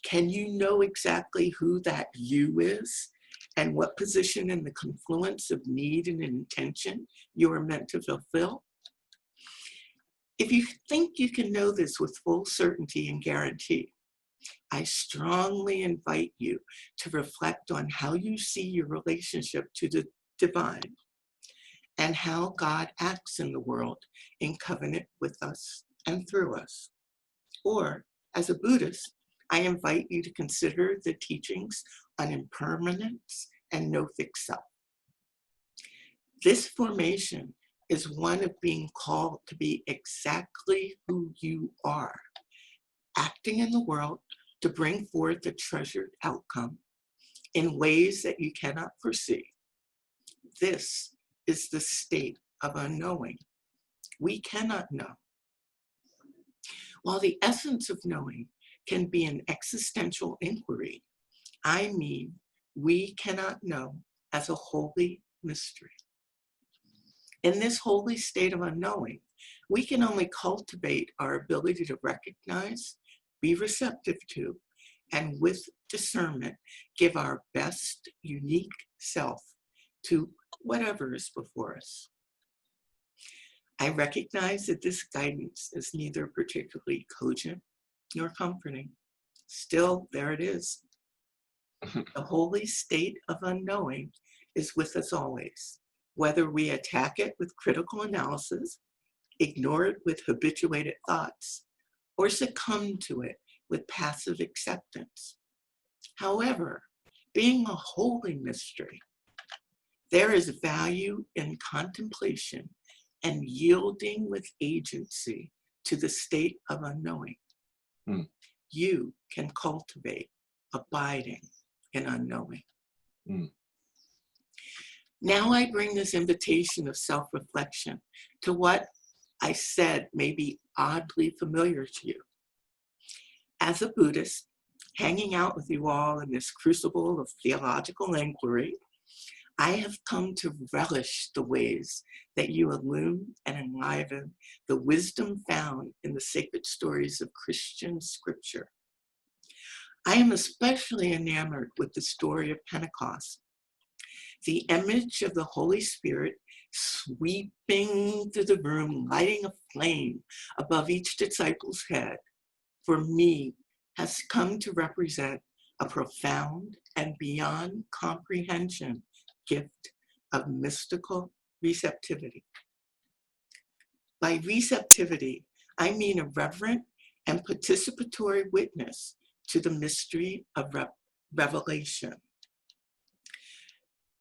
can you know exactly who that you is and what position in the confluence of need and intention you are meant to fulfill? If you think you can know this with full certainty and guarantee, I strongly invite you to reflect on how you see your relationship to the divine and how God acts in the world in covenant with us and through us. Or, as a Buddhist, I invite you to consider the teachings on impermanence and no fixed self. This formation is one of being called to be exactly who you are, acting in the world to bring forth a treasured outcome in ways that you cannot foresee. This is the state of unknowing. We cannot know. While the essence of knowing can be an existential inquiry, I mean, we cannot know as a holy mystery. In this holy state of unknowing, we can only cultivate our ability to recognize, be receptive to, and with discernment, give our best unique self to whatever is before us. I recognize that this guidance is neither particularly cogent nor comforting. Still, there it is. The holy state of unknowing is with us always, whether we attack it with critical analysis, ignore it with habituated thoughts, or succumb to it with passive acceptance. However, being a holy mystery, there is value in contemplation and yielding with agency to the state of unknowing. You can cultivate abiding in unknowing. Now I bring this invitation of self-reflection to what I said may be oddly familiar to you. As a Buddhist, hanging out with you all in this crucible of theological inquiry, I have come to relish the ways that you illume and enliven the wisdom found in the sacred stories of Christian scripture. I am especially enamored with the story of Pentecost. The image of the Holy Spirit sweeping through the room, lighting a flame above each disciple's head, for me, has come to represent a profound and beyond comprehension gift of mystical receptivity. By receptivity, I mean a reverent and participatory witness to the mystery of revelation.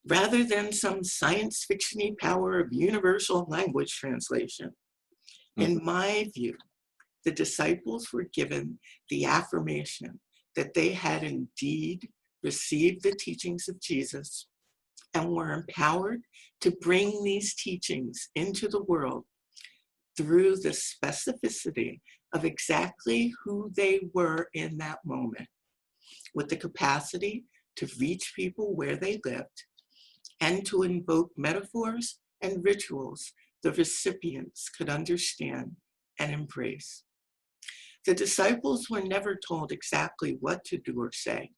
Rather than some science fiction-y power of universal language translation, in my view, the disciples were given the affirmation that they had indeed received the teachings of Jesus and were empowered to bring these teachings into the world through the specificity of exactly who they were in that moment, with the capacity to reach people where they lived and to invoke metaphors and rituals the recipients could understand and embrace. The disciples were never told exactly what to do or say.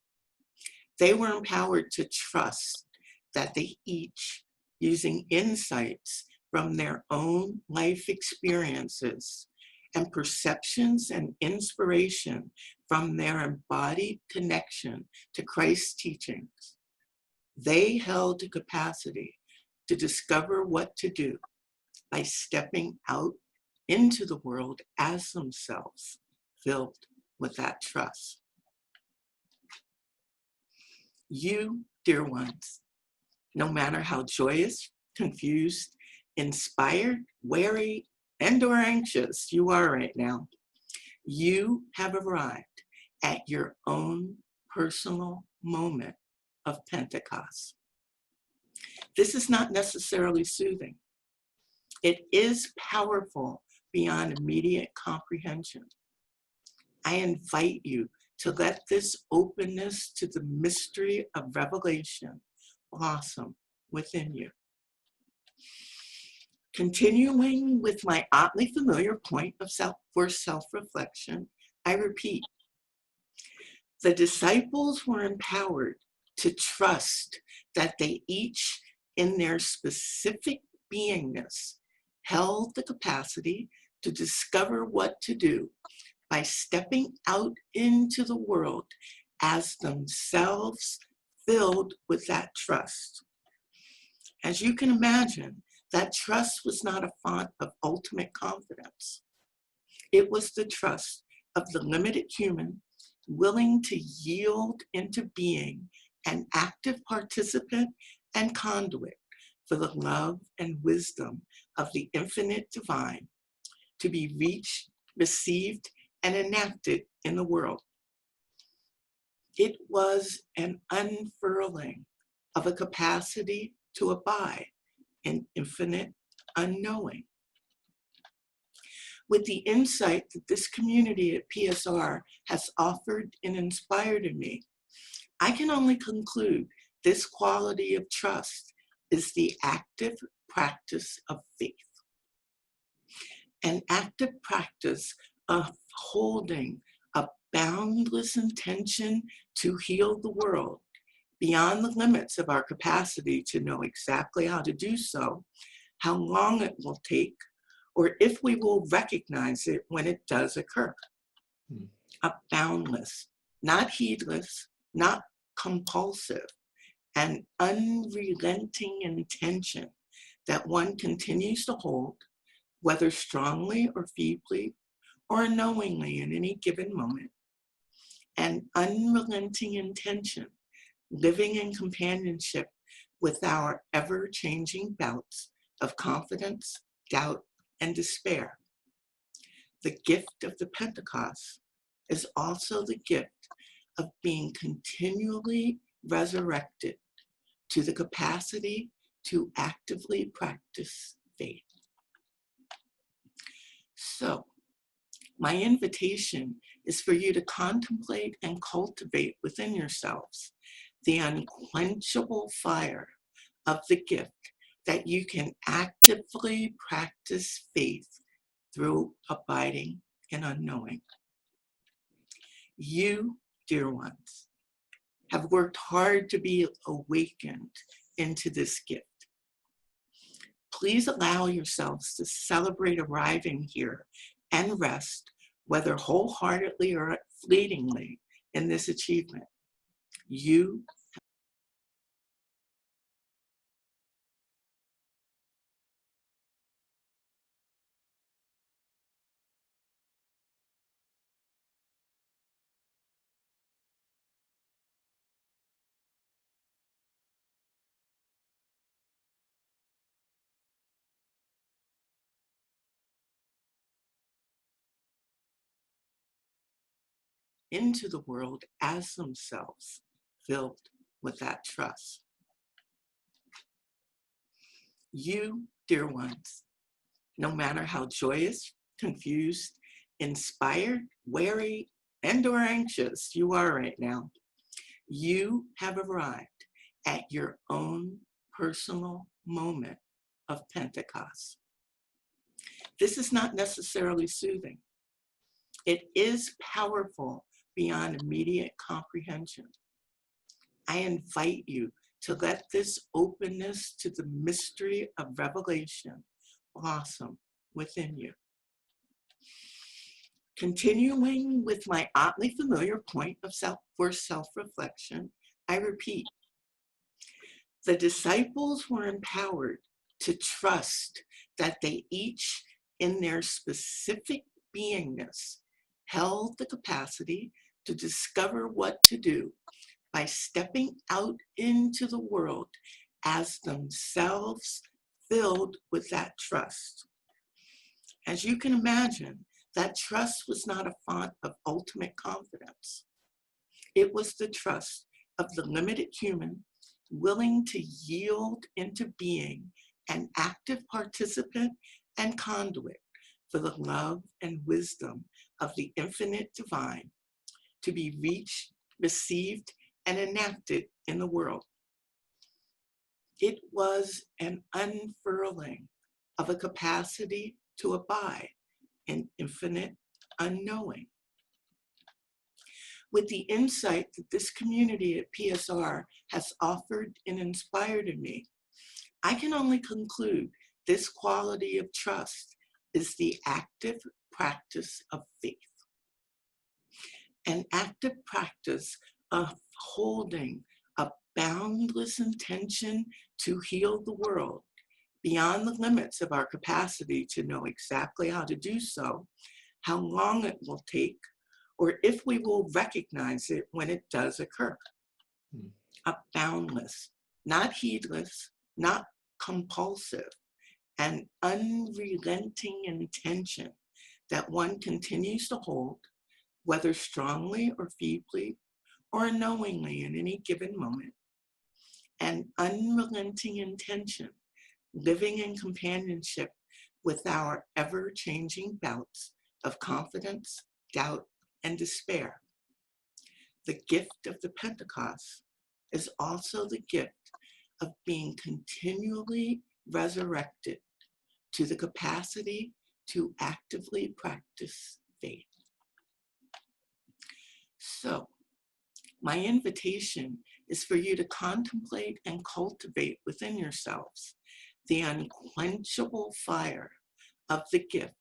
They were empowered to trust that they each, using insights from their own life experiences and perceptions and inspiration from their embodied connection to Christ's teachings, they held the capacity to discover what to do by stepping out into the world as themselves, filled with that trust. You, dear ones, no matter how joyous, confused, inspired, wary, and/or anxious you are right now, you have arrived at your own personal moment of Pentecost. This is not necessarily soothing. It is powerful beyond immediate comprehension. I invite you to let this openness to the mystery of revelation blossom within you. Continuing with my oddly familiar point of self-reflection, I repeat, the disciples were empowered to trust that they each, in their specific beingness, held the capacity to discover what to do by stepping out into the world as themselves filled with that trust. As you can imagine, that trust was not a font of ultimate confidence. It was the trust of the limited human willing to yield into being an active participant and conduit for the love and wisdom of the infinite divine to be reached, received, and enacted in the world. It was an unfurling of a capacity to abide in infinite unknowing. With the insight that this community at PSR has offered and inspired in me, I can only conclude this quality of trust is the active practice of faith. An active practice of holding a boundless intention to heal the world beyond the limits of our capacity to know exactly how to do so, how long it will take, or if we will recognize it when it does occur. A boundless, not heedless, not compulsive, and unrelenting intention that one continues to hold, whether strongly or feebly, or knowingly in any given moment. An unrelenting intention, living in companionship with our ever-changing bouts of confidence, doubt, and despair. The gift of the Pentecost is also the gift of being continually resurrected to the capacity to actively practice faith. So, my invitation is for you to contemplate and cultivate within yourselves the unquenchable fire of the gift that you can actively practice faith through abiding in unknowing. You, dear ones, have worked hard to be awakened into this gift. Please allow yourselves to celebrate arriving here and rest, whether wholeheartedly or fleetingly, in this achievement. You into the world as themselves, filled with that trust. You, dear ones, no matter how joyous, confused, inspired, wary, and or anxious you are right now, you have arrived at your own personal moment of Pentecost. This is not necessarily soothing. It is powerful beyond immediate comprehension. I invite you to let this openness to the mystery of revelation blossom within you. Continuing with my oddly familiar point of self-reflection, I repeat, the disciples were empowered to trust that they each, in their specific beingness, held the capacity to discover what to do by stepping out into the world as themselves filled with that trust. As you can imagine, that trust was not a font of ultimate confidence. It was the trust of the limited human willing to yield into being an active participant and conduit for the love and wisdom of the infinite divine to be reached, received, and enacted in the world. It was an unfurling of a capacity to abide in infinite unknowing. With the insight that this community at PSR has offered and inspired in me, I can only conclude this quality of trust is the active practice of faith. an active practice of holding a boundless intention to heal the world beyond the limits of our capacity to know exactly how to do so, how long it will take, or if we will recognize it when it does occur. A boundless, not heedless, not compulsive, an unrelenting intention that one continues to hold, whether strongly or feebly or unknowingly in any given moment. An unrelenting intention, living in companionship with our ever-changing bouts of confidence, doubt, and despair. The gift of the Pentecost is also the gift of being continually resurrected to the capacity to actively practice faith. So, my invitation is for you to contemplate and cultivate within yourselves the unquenchable fire of the gift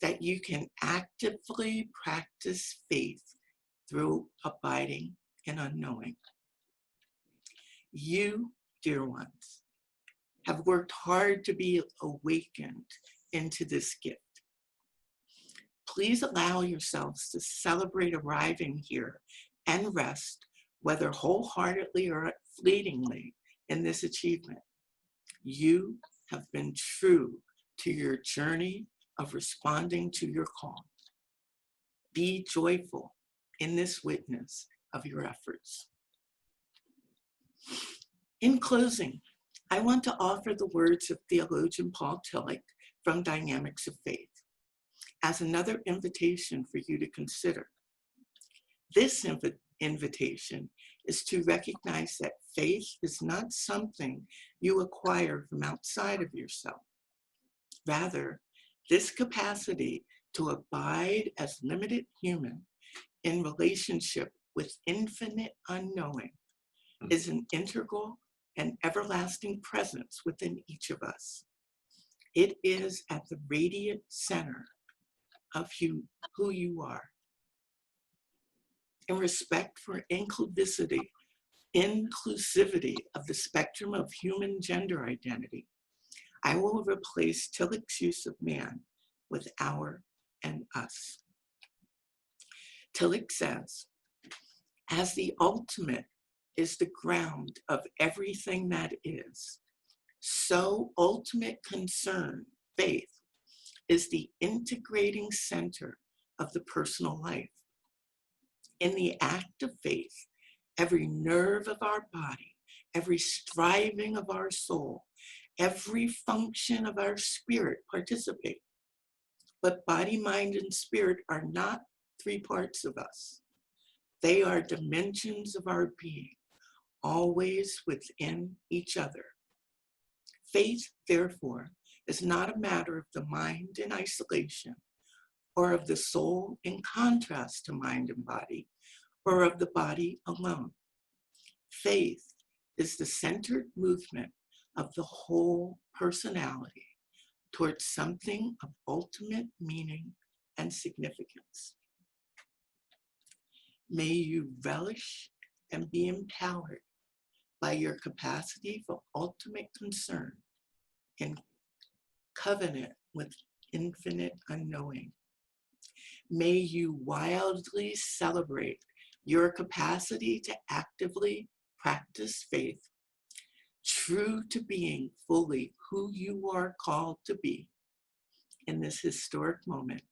that you can actively practice faith through abiding in unknowing. You, dear ones, have worked hard to be awakened into this gift. Please allow yourselves to celebrate arriving here and rest, whether wholeheartedly or fleetingly, in this achievement. You have been true to your journey of responding to your call. Be joyful in this witness of your efforts. In closing, I want to offer the words of theologian Paul Tillich from Dynamics of Faith as another invitation for you to consider. This invitation is to recognize that faith is not something you acquire from outside of yourself. Rather, this capacity to abide as limited human in relationship with infinite unknowing is an integral and everlasting presence within each of us. It is at the radiant center of who you are. In respect for inclusivity of the spectrum of human gender identity, I will replace Tillich's use of man with our and us. Tillich says, as the ultimate is the ground of everything that is, so ultimate concern, faith, is the integrating center of the personal life. In the act of faith, every nerve of our body, every striving of our soul, every function of our spirit participate. But body, mind, and spirit are not three parts of us. They are dimensions of our being, always within each other. Faith, therefore, is not a matter of the mind in isolation, or of the soul in contrast to mind and body, or of the body alone. Faith is the centered movement of the whole personality towards something of ultimate meaning and significance. May you relish and be empowered by your capacity for ultimate concern in covenant with infinite unknowing. May you wildly celebrate your capacity to actively practice faith, true to being fully who you are called to be in this historic moment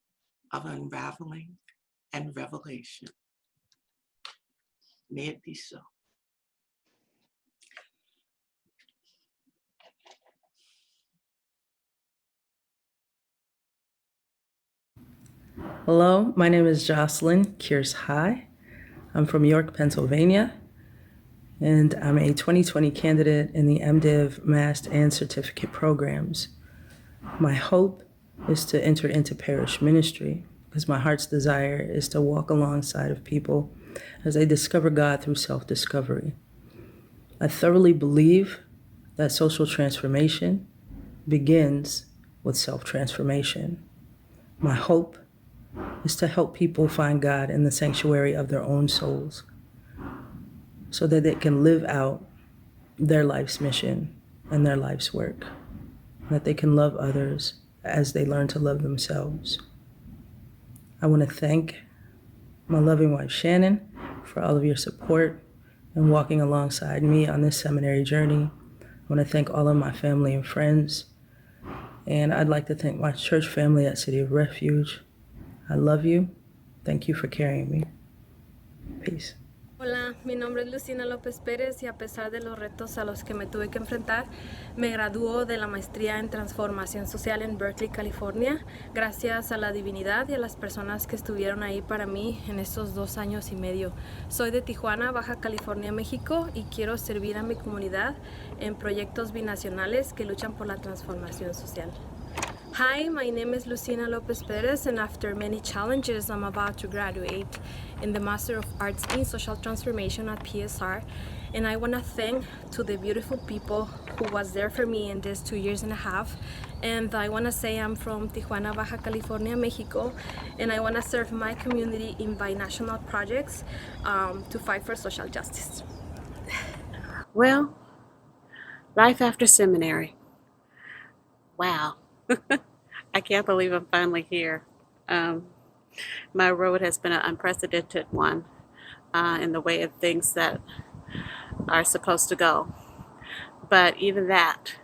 of unraveling and revelation. May it be so. Hello, my name is Jocelyn Kears High. I'm from York, Pennsylvania, and I'm a 2020 candidate in the MDiv Master and Certificate programs. My hope is to enter into parish ministry because my heart's desire is to walk alongside of people as they discover God through self-discovery. I thoroughly believe that social transformation begins with self-transformation. My hope is to help people find God in the sanctuary of their own souls so that they can live out their life's mission and their life's work, that they can love others as they learn to love themselves. I want to thank my loving wife, Shannon, for all of your support and walking alongside me on this seminary journey. I want to thank all of my family and friends. And I'd like to thank my church family at City of Refuge. I love you. Thank you for carrying me. Peace. Hola, mi nombre es Lucina López Pérez y a pesar de los retos a los que me tuve que enfrentar, me graduó de la maestría en transformación social en Berkeley, California, gracias a la divinidad y a las personas que estuvieron ahí para mí en estos 2 años y medio. Soy de Tijuana, Baja California, México y quiero servir a mi comunidad en proyectos binacionales que luchan por la transformación social. Hi, my name is Lucina Lopez Perez, and after many challenges, I'm about to graduate in the Master of Arts in Social Transformation at PSR. And I want to thank to the beautiful people who was there for me in these 2 years and a half. And I want to say I'm from Tijuana, Baja California, Mexico, and I want to serve my community in binational projects to fight for social justice. Well, life after seminary. Wow. I can't believe I'm finally here. My road has been an unprecedented one in the way of things that are supposed to go. But even that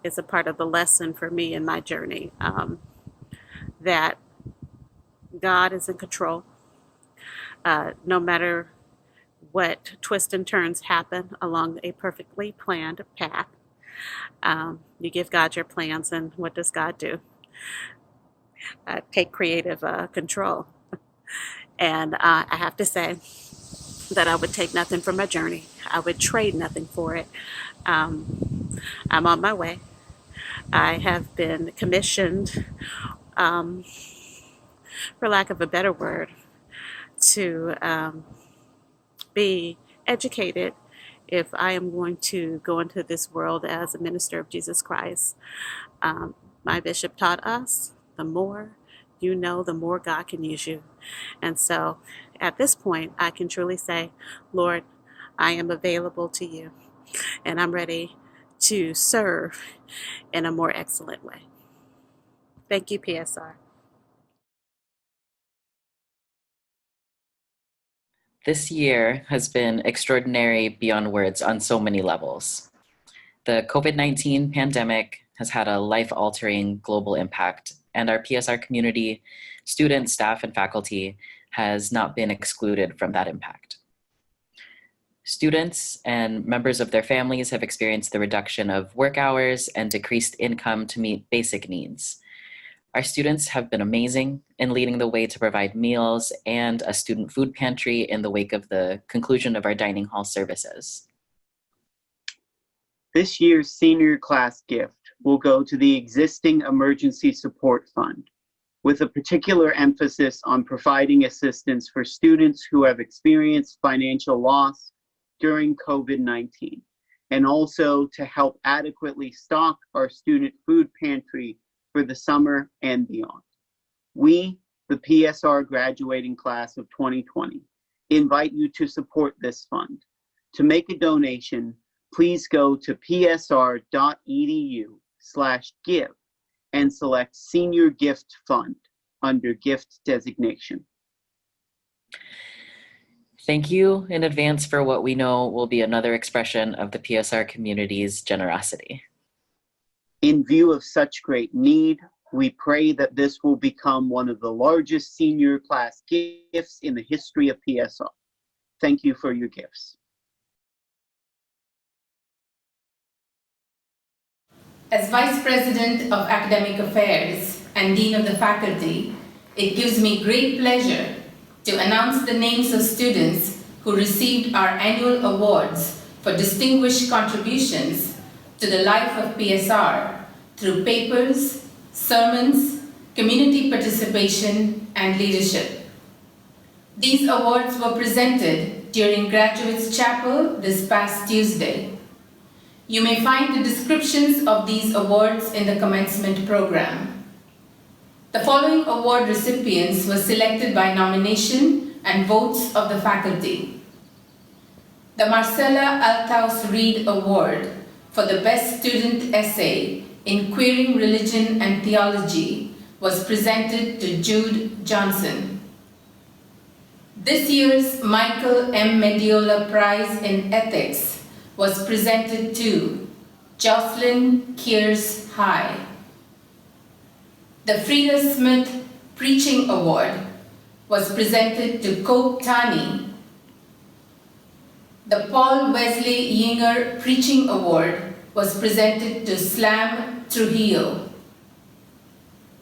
is a part of the lesson for me in my journey, that God is in control. No matter what twists and turns happen along a perfectly planned path, you give God your plans, and what does God do? Take creative control. And I have to say that I would take nothing from my journey. I would trade nothing for it. I'm on my way. I have been commissioned, for lack of a better word, to be educated if I am going to go into this world as a minister of Jesus Christ. My bishop taught us, the more you know, the more God can use you. And so at this point, I can truly say, Lord, I am available to you, and I'm ready to serve in a more excellent way. Thank you, PSR. This year has been extraordinary beyond words on so many levels. The COVID-19 pandemic has had a life-altering global impact, and our PSR community, students, staff, and faculty has not been excluded from that impact. Students and members of their families have experienced the reduction of work hours and decreased income to meet basic needs. Our students have been amazing in leading the way to provide meals and a student food pantry in the wake of the conclusion of our dining hall services. This year's senior class gift will go to the existing Emergency Support Fund, with a particular emphasis on providing assistance for students who have experienced financial loss during COVID-19, and also to help adequately stock our student food pantry for the summer and beyond. We, the PSR graduating class of 2020, invite you to support this fund. To make a donation, please go to psr.edu/give and select Senior Gift Fund under Gift Designation. Thank you in advance for what we know will be another expression of the PSR community's generosity. In view of such great need, we pray that this will become one of the largest senior class gifts in the history of PSR. Thank you for your gifts. As Vice President of Academic Affairs and Dean of the Faculty, it gives me great pleasure to announce the names of students who received our annual awards for distinguished contributions to the life of PSR through papers, sermons, community participation, and leadership. These awards were presented during Graduates Chapel this past Tuesday. You may find the descriptions of these awards in the commencement program. The following award recipients were selected by nomination and votes of the faculty. The Marcella Althaus Reed Award for the Best Student Essay in Queering Religion and Theology was presented to Jude Johnson. This year's Michael M. Mediola Prize in Ethics was presented to Jocelyn Kears High. The Frida Smith Preaching Award was presented to Cope Tani. The Paul Wesley Yinger Preaching Award was presented to Slam Trujillo.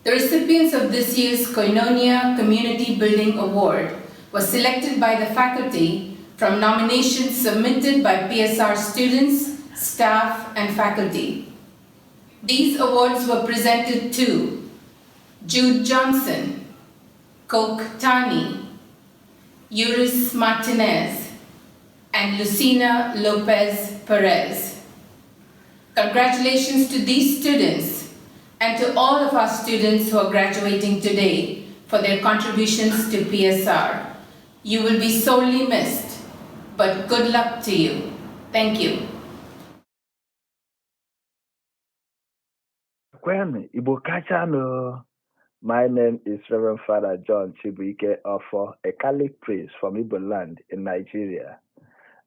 The recipients of this year's Koinonia Community Building Award was selected by the faculty from nominations submitted by PSR students, staff, and faculty. These awards were presented to Jude Johnson, Coke Tani, Yuris Martinez, and Lucina Lopez Perez. Congratulations to these students and to all of our students who are graduating today for their contributions to PSR. You will be sorely missed, but good luck to you. Thank you. Kwame, Igbo Kachano. My name is Reverend Father John Chibuike Ofo, a Catholic priest from Igbo land in Nigeria.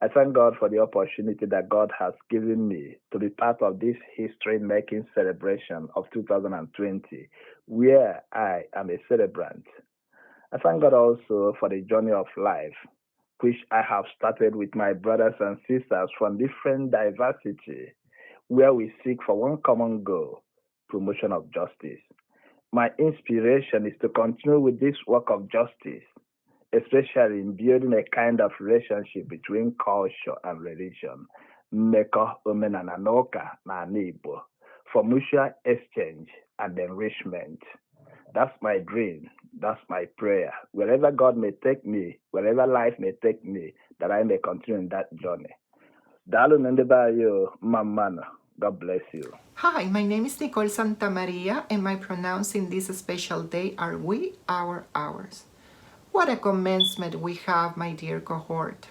I thank God for the opportunity that God has given me to be part of this history-making celebration of 2020, where I am a celebrant. I thank God also for the journey of life, which I have started with my brothers and sisters from different diversity, where we seek for one common goal, promotion of justice. My inspiration is to continue with this work of justice, especially in building a kind of relationship between culture and religion, mmekọ omenala na ụka na ala Igbo, for mutual exchange and enrichment. That's my dream. That's my prayer. Wherever God may take me, wherever life may take me, that I may continue in that journey. Dalu Nendebayo Mamana. God bless you. Hi, my name is Nicole Santamaria, and my pronouns in this special day are we, our, ours. What a commencement we have, my dear cohort.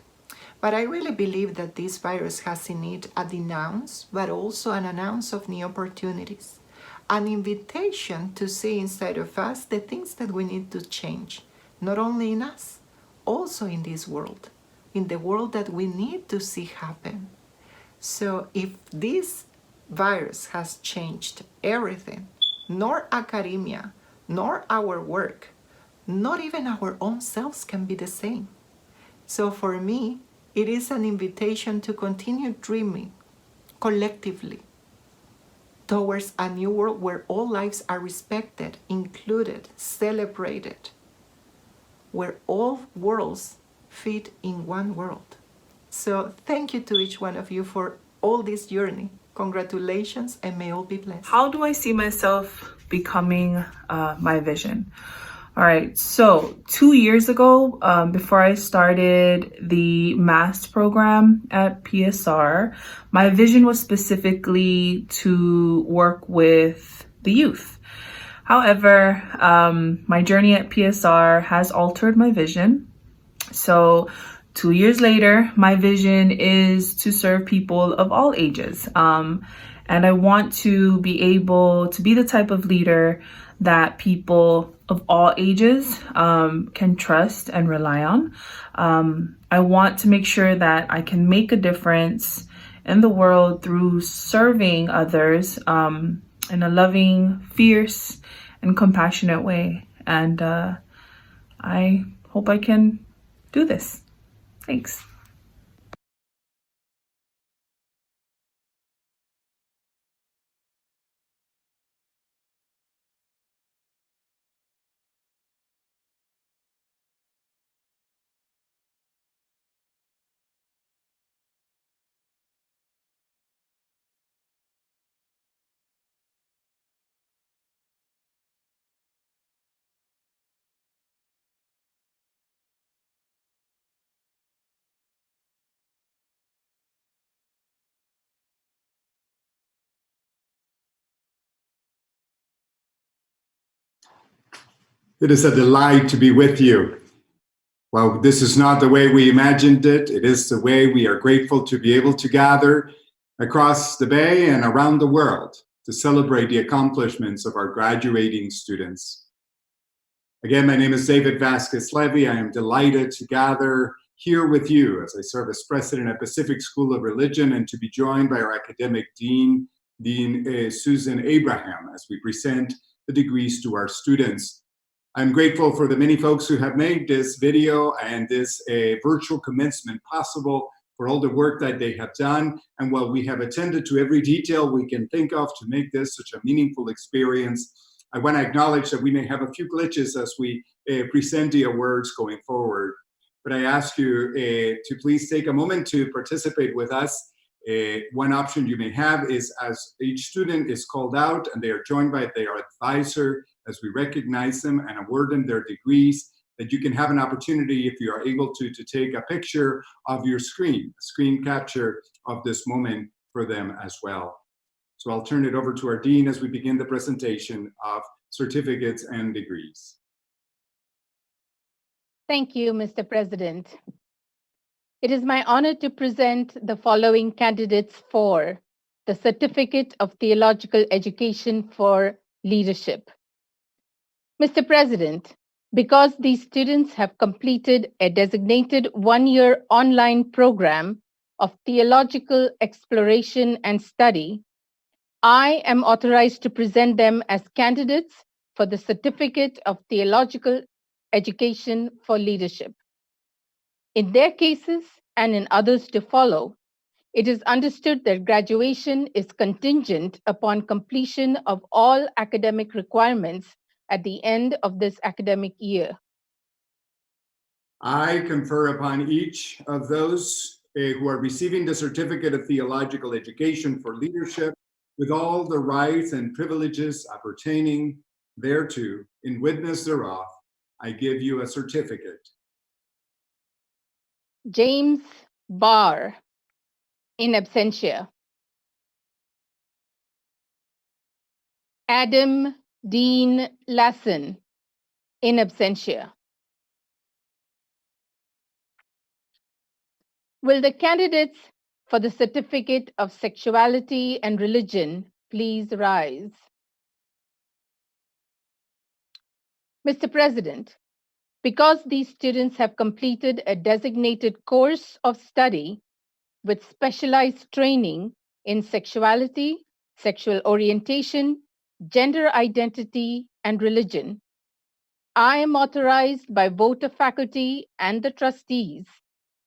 But I really believe that this virus has in it a denounce, but also an announce of new opportunities, an invitation to see inside of us the things that we need to change, not only in us, also in this world, in the world that we need to see happen. So if this virus has changed everything, nor academia, nor our work, not even our own selves can be the same. So for me, it is an invitation to continue dreaming collectively towards a new world where all lives are respected, included, celebrated, where all worlds fit in one world. So thank you to each one of you for all this journey. Congratulations, and may all be blessed. How do I see myself becoming my vision? All right, so 2 years ago, before I started the MAST program at PSR, my vision was specifically to work with the youth. However, my journey at PSR has altered my vision. So 2 years later, my vision is to serve people of all ages. And I want to be able to be the type of leader that people of all ages can trust and rely on. I want to make sure that I can make a difference in the world through serving others in a loving, fierce, and compassionate way. And I hope I can do this. Thanks. It is a delight to be with you. Well, this is not the way we imagined it. It is the way we are grateful to be able to gather across the Bay and around the world to celebrate the accomplishments of our graduating students. Again, my name is David Vasquez-Levy. I am delighted to gather here with you as I serve as president at Pacific School of Religion and to be joined by our academic dean, Susan Abraham, as we present the degrees to our students. I'm grateful for the many folks who have made this video and this virtual commencement possible, for all the work that they have done. And while we have attended to every detail we can think of to make this such a meaningful experience, I want to acknowledge that we may have a few glitches as we present the awards going forward. But I ask you to please take a moment to participate with us. One option you may have is, as each student is called out and they are joined by their advisor, as we recognize them and award them their degrees, that you can have an opportunity, if you are able to take a picture of your screen, a screen capture of this moment for them as well. So I'll turn it over to our dean as we begin the presentation of certificates and degrees. Thank you, Mr. President. It is my honor to present the following candidates for the Certificate of Theological Education for Leadership. Mr. President, because these students have completed a designated one-year online program of theological exploration and study, I am authorized to present them as candidates for the Certificate of Theological Education for Leadership. In their cases and in others to follow, it is understood that graduation is contingent upon completion of all academic requirements at the end of this academic year. I confer upon each of those who are receiving the Certificate of Theological Education for Leadership with all the rights and privileges appertaining thereto, in witness thereof, I give you a certificate. James Barr, in absentia. Adam Dean Lassen, in absentia. Will the candidates for the Certificate of Sexuality and Religion please rise? Mr. President, because these students have completed a designated course of study with specialized training in sexuality, sexual orientation, gender identity, and religion, I am authorized by vote of faculty and the trustees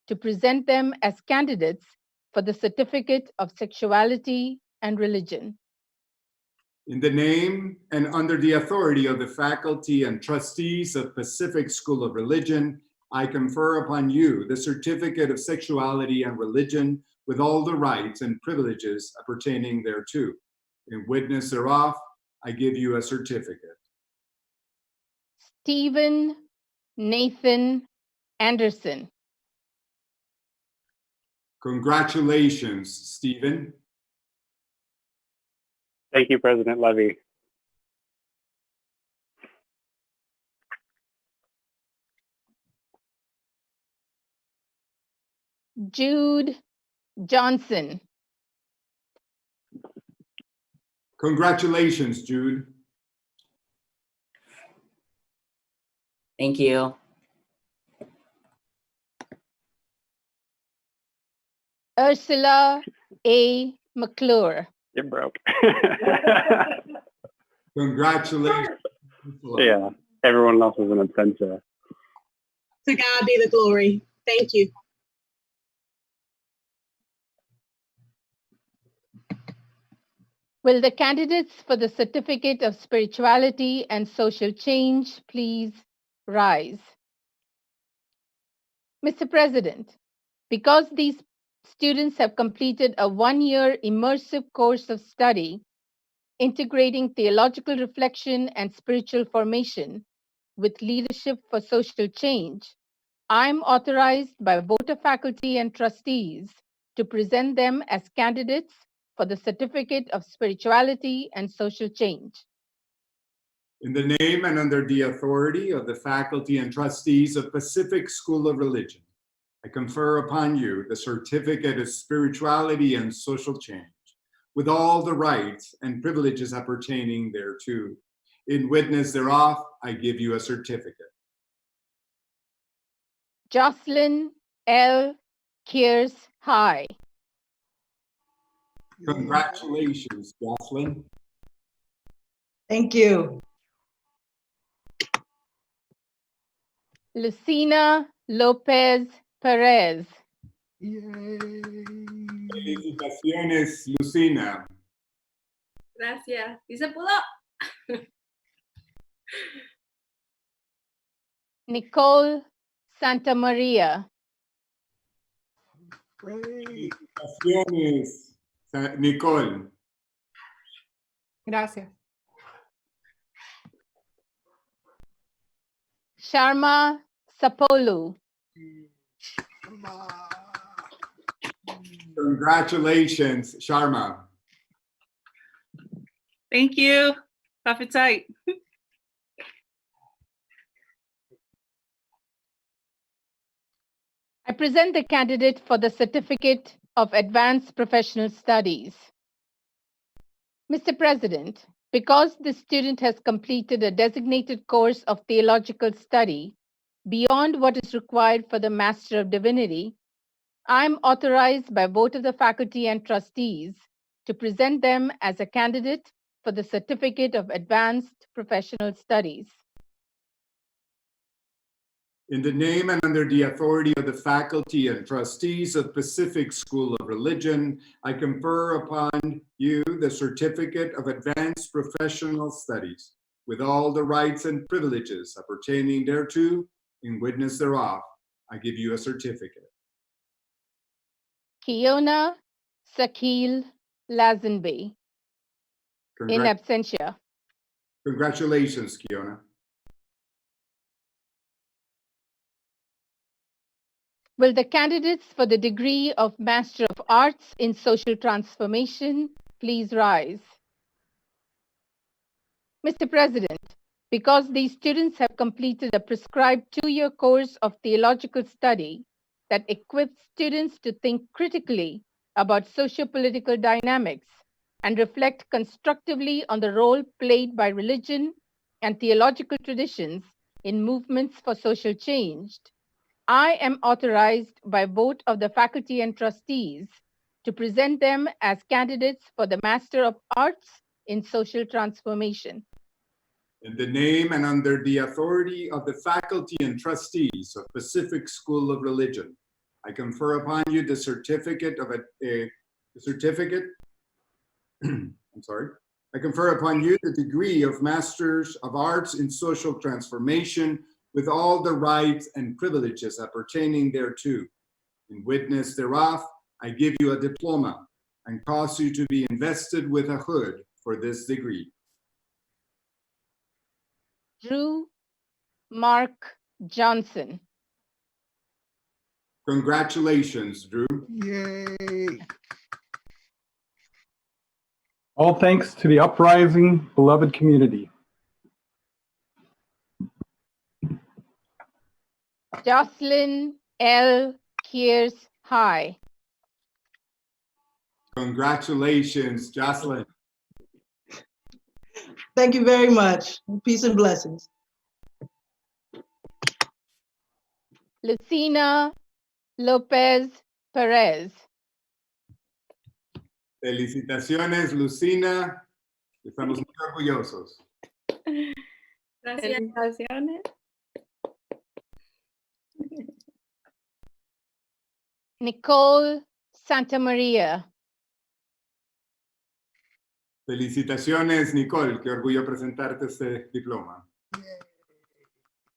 to present them as candidates for the Certificate of Sexuality and Religion. In the name and under the authority of the faculty and trustees of Pacific School of Religion, I confer upon you the Certificate of Sexuality and Religion with all the rights and privileges appertaining thereto. In witness thereof, I give you a certificate. Stephen Nathan Anderson. Congratulations, Stephen. Thank you, President Levy. Jude Johnson. Congratulations, Jude. Thank you. Ursula A. McClure. You're broke. Congratulations. Yeah, everyone else is in absentia. To God be the glory. Thank you. Will the candidates for the Certificate of Spirituality and Social Change please rise? Mr. President, because these students have completed a one-year immersive course of study integrating theological reflection and spiritual formation with leadership for social change, I'm authorized by vote of faculty and trustees to present them as candidates for the Certificate of Spirituality and Social Change. In the name and under the authority of the faculty and trustees of Pacific School of Religion, I confer upon you the certificate of spirituality and social change, with all the rights and privileges appertaining thereto. In witness thereof, I give you a certificate. Jocelyn L. Kears High. Congratulations, Jocelyn. Thank you. Lucina Lopez Perez. Felicitaciones, Lucina. Gracias. ¿Y se pudo? Nicole Santa Maria. Felicitaciones, Nicole. Gracias. Sharma Sapolu. Congratulations, Sharma. Thank you. Coffee tight. I present the candidate for the Certificate of Advanced Professional Studies. Mr. President, because the student has completed a designated course of theological study beyond what is required for the Master of Divinity, I am authorized by vote of the faculty and trustees to present them as a candidate for the Certificate of Advanced Professional Studies. In the name and under the authority of the faculty and trustees of Pacific School of Religion, I confer upon you the Certificate of Advanced Professional Studies, with all the rights and privileges appertaining thereto. In witness thereof, I give you a certificate. Kiona Sakil Lazenby. In absentia. Congratulations, Kiona. Will the candidates for the degree of Master of Arts in Social Transformation please rise? Mr. President, because these students have completed a prescribed 2-year course of theological study that equips students to think critically about socio-political dynamics and reflect constructively on the role played by religion and theological traditions in movements for social change, I am authorized by vote of the faculty and trustees to present them as candidates for the Master of Arts in Social Transformation. In the name and under the authority of the faculty and trustees of Pacific School of Religion, I confer upon you the certificate of I confer upon you the degree of Masters of Arts in Social Transformation with all the rights and privileges appertaining thereto. In witness thereof, I give you a diploma and cause you to be invested with a hood for this degree. Drew Mark Johnson. Congratulations, Drew. Yay! All thanks to the uprising, beloved community. Jocelyn L. Kears High. Congratulations, Jocelyn. Thank you very much. Peace and blessings. Lucina Lopez Perez. Felicitaciones, Lucina. Estamos muy orgullosos. Gracias. Felicitaciones. Nicole Santa Maria. Felicitaciones, Nicole. Qué orgullo presentarte este diploma.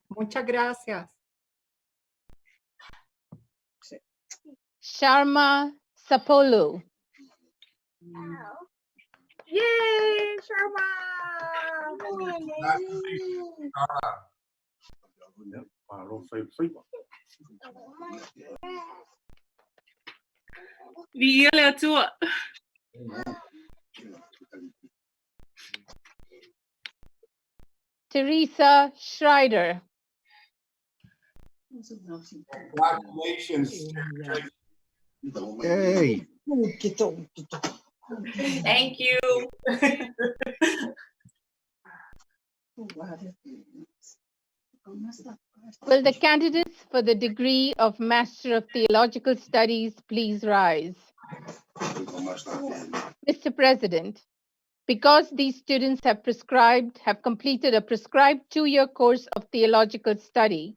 Muchas gracias. Sharma Sapolu. Yay, Sharma! Viele atua. Teresa Schreider. Congratulations. Yay. Thank you. Will the candidates for the degree of Master of Theological Studies please rise? Mr. President, because these students have completed a prescribed 2-year course of theological study,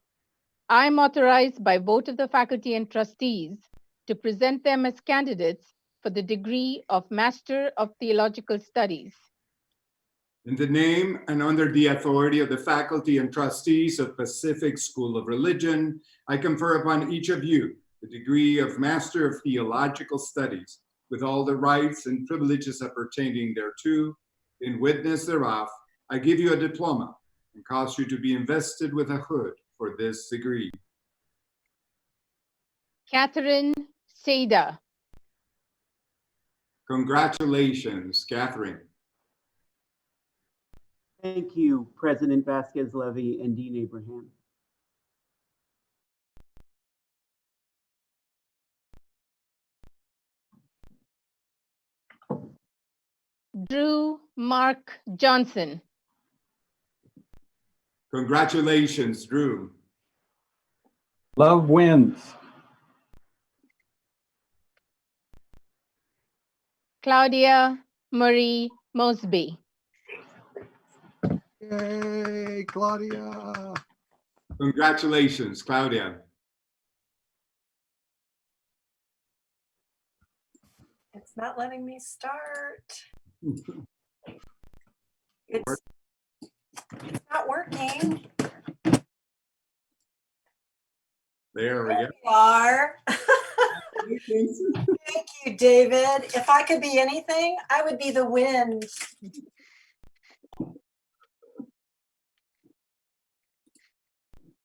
I am authorized by vote of the faculty and trustees to present them as candidates for the degree of Master of Theological Studies. In the name and under the authority of the faculty and trustees of Pacific School of Religion, I confer upon each of you the degree of Master of Theological Studies with all the rights and privileges appertaining thereto. In witness thereof, I give you a diploma and cause you to be invested with a hood for this degree. Catherine Seda. Congratulations, Catherine. Thank you, President Vasquez-Levy and Dean Abraham. Drew Mark Johnson. Congratulations, Drew. Love wins. Claudia Marie Mosby. Yay, Claudia. Congratulations, Claudia. It's not letting me start. It's not working. There we go. You are. Thank you, David. If I could be anything, I would be the wind.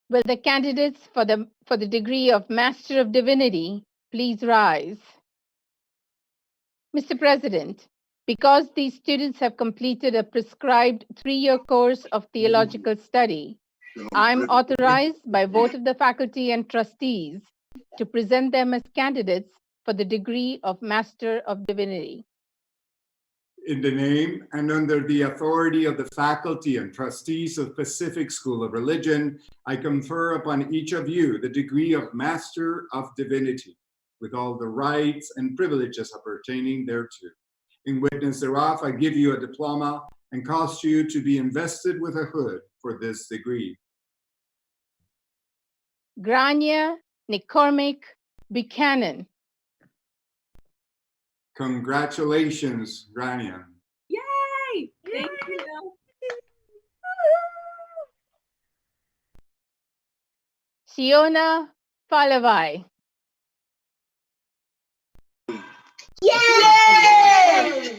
Will the candidates for the degree of Master of Divinity please rise? Mr. President, because these students have completed a prescribed 3-year course of theological study, I'm authorized by vote of the faculty and trustees to present them as candidates for the degree of Master of Divinity. In the name and under the authority of the faculty and trustees of Pacific School of Religion, I confer upon each of you the degree of Master of Divinity, with all the rights and privileges appertaining thereto. In witness thereof, I give you a diploma and cause you to be invested with a hood for this degree. Grania McCormick Buchanan. Congratulations, Grania. Yay! Thank you. Siona Palavai. Yay!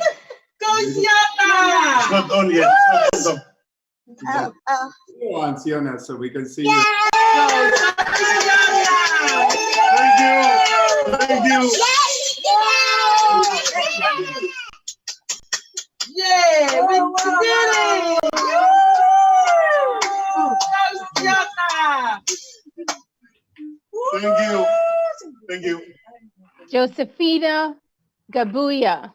Go Siona! Not only Woo! Go on, Siona, so we can see you. Thank you. Thank you. Yay! We did it! Thank you. Thank you. Josephina Gabuya.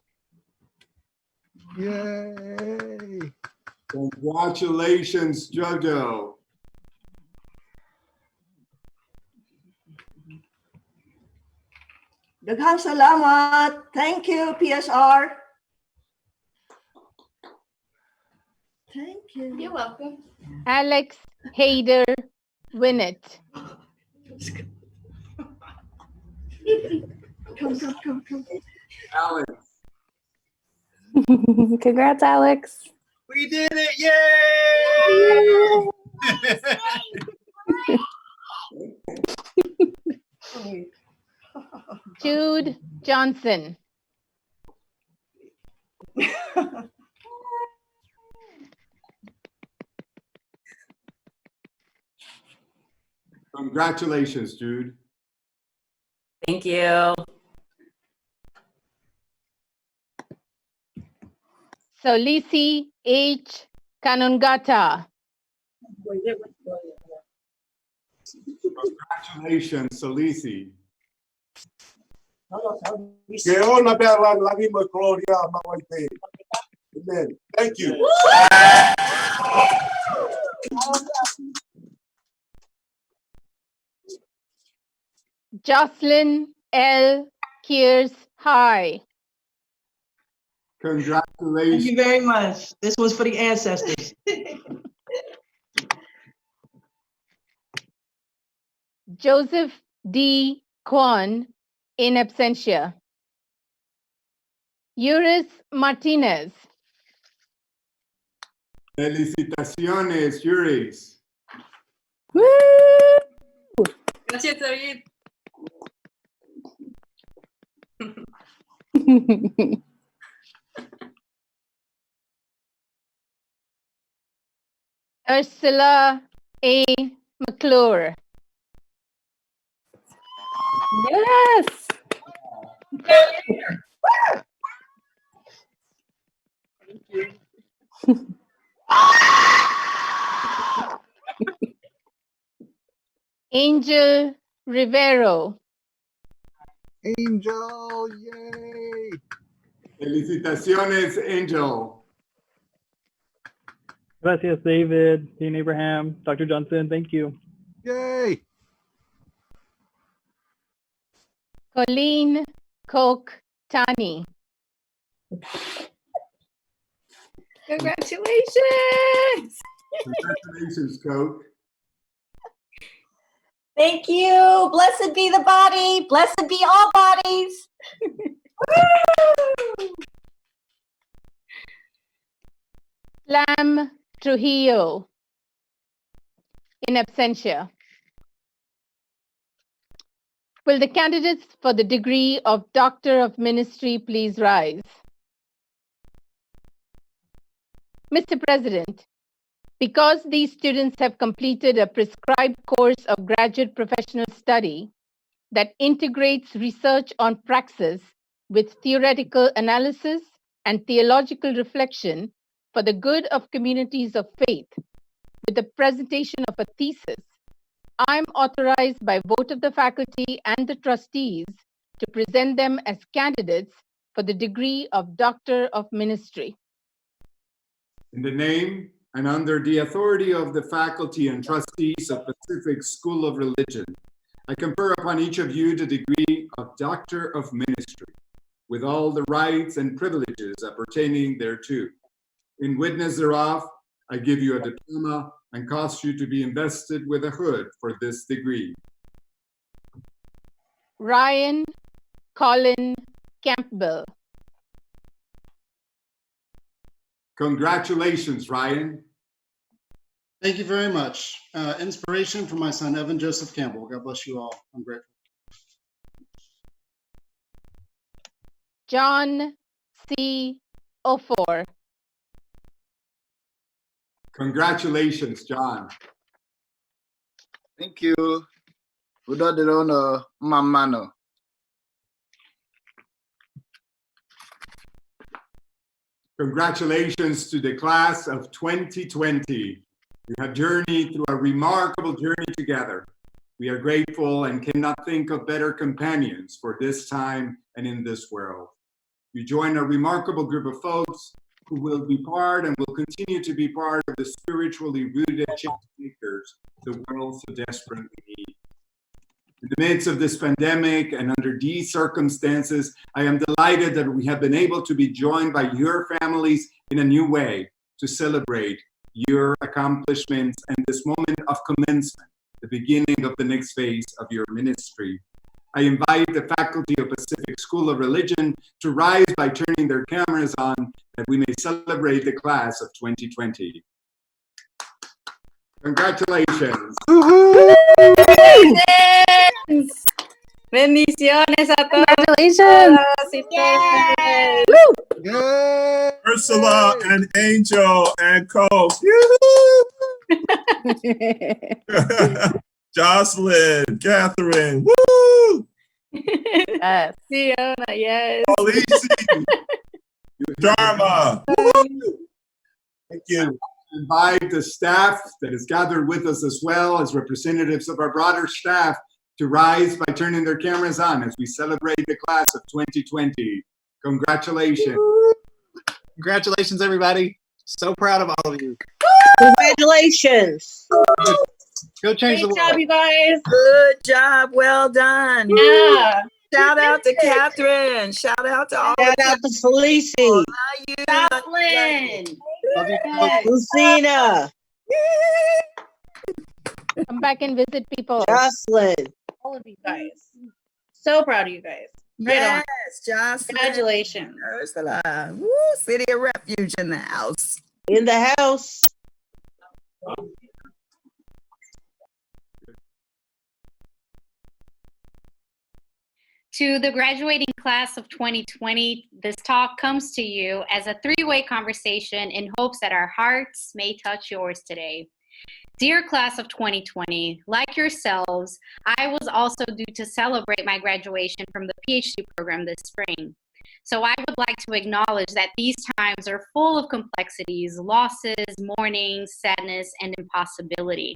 Yay! Congratulations, Jojo. Daghang salamat. Thank you, PSR. Thank you. You're welcome. Alex Hayder Winnett. Come. Alex. Congrats, Alex. We did it! Yay! Jude Johnson. Congratulations, Jude. Thank you. Solisi H. Kanungata. Congratulations, Salisi. Amen. Thank you. Jocelyn L. Kears High. Thank Congratulations. you very much. This was for the ancestors. Joseph D. Kwan in absentia. Yuris Martinez. Felicitaciones, Yuris. Gracias, David. Ursula A. McClure. Yes. Angel Rivero. Angel, yay! Felicitaciones, Angel. Gracias, David, Dean Abraham, Dr. Johnson. Thank you. Yay! Colleen Koch Tani. Congratulations. Congratulations, Coke. Thank you. Blessed be the body. Blessed be all bodies. Woo! Lam Trujillo in absentia. Will the candidates for the degree of Doctor of Ministry please rise? Mr. President, because these students have completed a prescribed course of graduate professional study that integrates research on praxis with theoretical analysis and theological reflection for the good of communities of faith, with the presentation of a thesis, I am authorized by vote of the faculty and the trustees to present them as candidates for the degree of Doctor of Ministry. In the name and under the authority of the faculty and trustees of Pacific School of Religion, I confer upon each of you the degree of Doctor of Ministry, with all the rights and privileges appertaining thereto. In witness thereof, I give you a diploma and cause you to be invested with a hood for this degree. Ryan Colin Campbell. Congratulations, Ryan. Thank you very much. Inspiration from my son, Evan Joseph Campbell. God bless you all. I'm grateful. John C. Ofor. Congratulations, John. Thank you. Udo Delono Mamano. Congratulations to the class of 2020. You have journeyed through a remarkable journey together. We are grateful and cannot think of better companions for this time and in this world. You join a remarkable group of folks who will be part and will continue to be part of the spiritually rooted change makers the world so desperately needs. In the midst of this pandemic and under these circumstances, I am delighted that we have been able to be joined by your families in a new way to celebrate your accomplishments and this moment of commencement, the beginning of the next phase of your ministry. I invite the faculty of Pacific School of Religion to rise by turning their cameras on, that we may celebrate the class of 2020. Congratulations. Bendiciones a todos. Congratulations. Yay! Ursula and Angel and Coach. Jocelyn, Catherine. Woo! Yes. Fiona, yes. Alicia. Dharma. Woo! Thank you. invite the staff that is gathered with us as well as representatives of our broader staff to rise by turning their cameras on as we celebrate the class of 2020. Congratulations. Congratulations, everybody. So proud of all of you. Congratulations. Go change the Great world. job, you guys. Good job. Well done. Yeah. Shout out to Catherine. Shout out to all. Shout out to Felicie. Love you. Jocelyn. Love you. Yes. Lucina. Come back and visit people. Jocelyn. All of you guys. So proud of you guys. Right on. Yes, Jocelyn. Congratulations. Ursula. Woo, City of Refuge in the house. In the house. To the graduating class of 2020, this talk comes to you as a three-way conversation in hopes that our hearts may touch yours today. Dear class of 2020, like yourselves, I was also due to celebrate my graduation from the PhD program this spring. So I would like to acknowledge that these times are full of complexities, losses, mourning, sadness, and impossibility.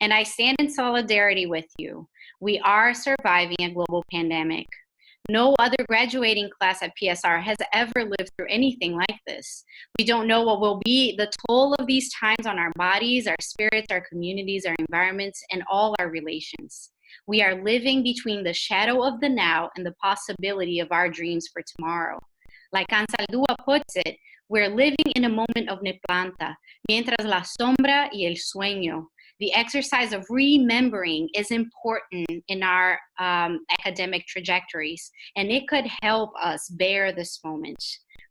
And I stand in solidarity with you. We are surviving a global pandemic. No other graduating class at PSR has ever lived through anything like this. We don't know what will be the toll of these times on our bodies, our spirits, our communities, our environments, and all our relations. We are living between the shadow of the now and the possibility of our dreams for tomorrow. Like Ansaldúa puts it, we're living in a moment of neplanta, mientras la sombra y el sueño. The exercise of remembering is important in our academic trajectories, and it could help us bear this moment.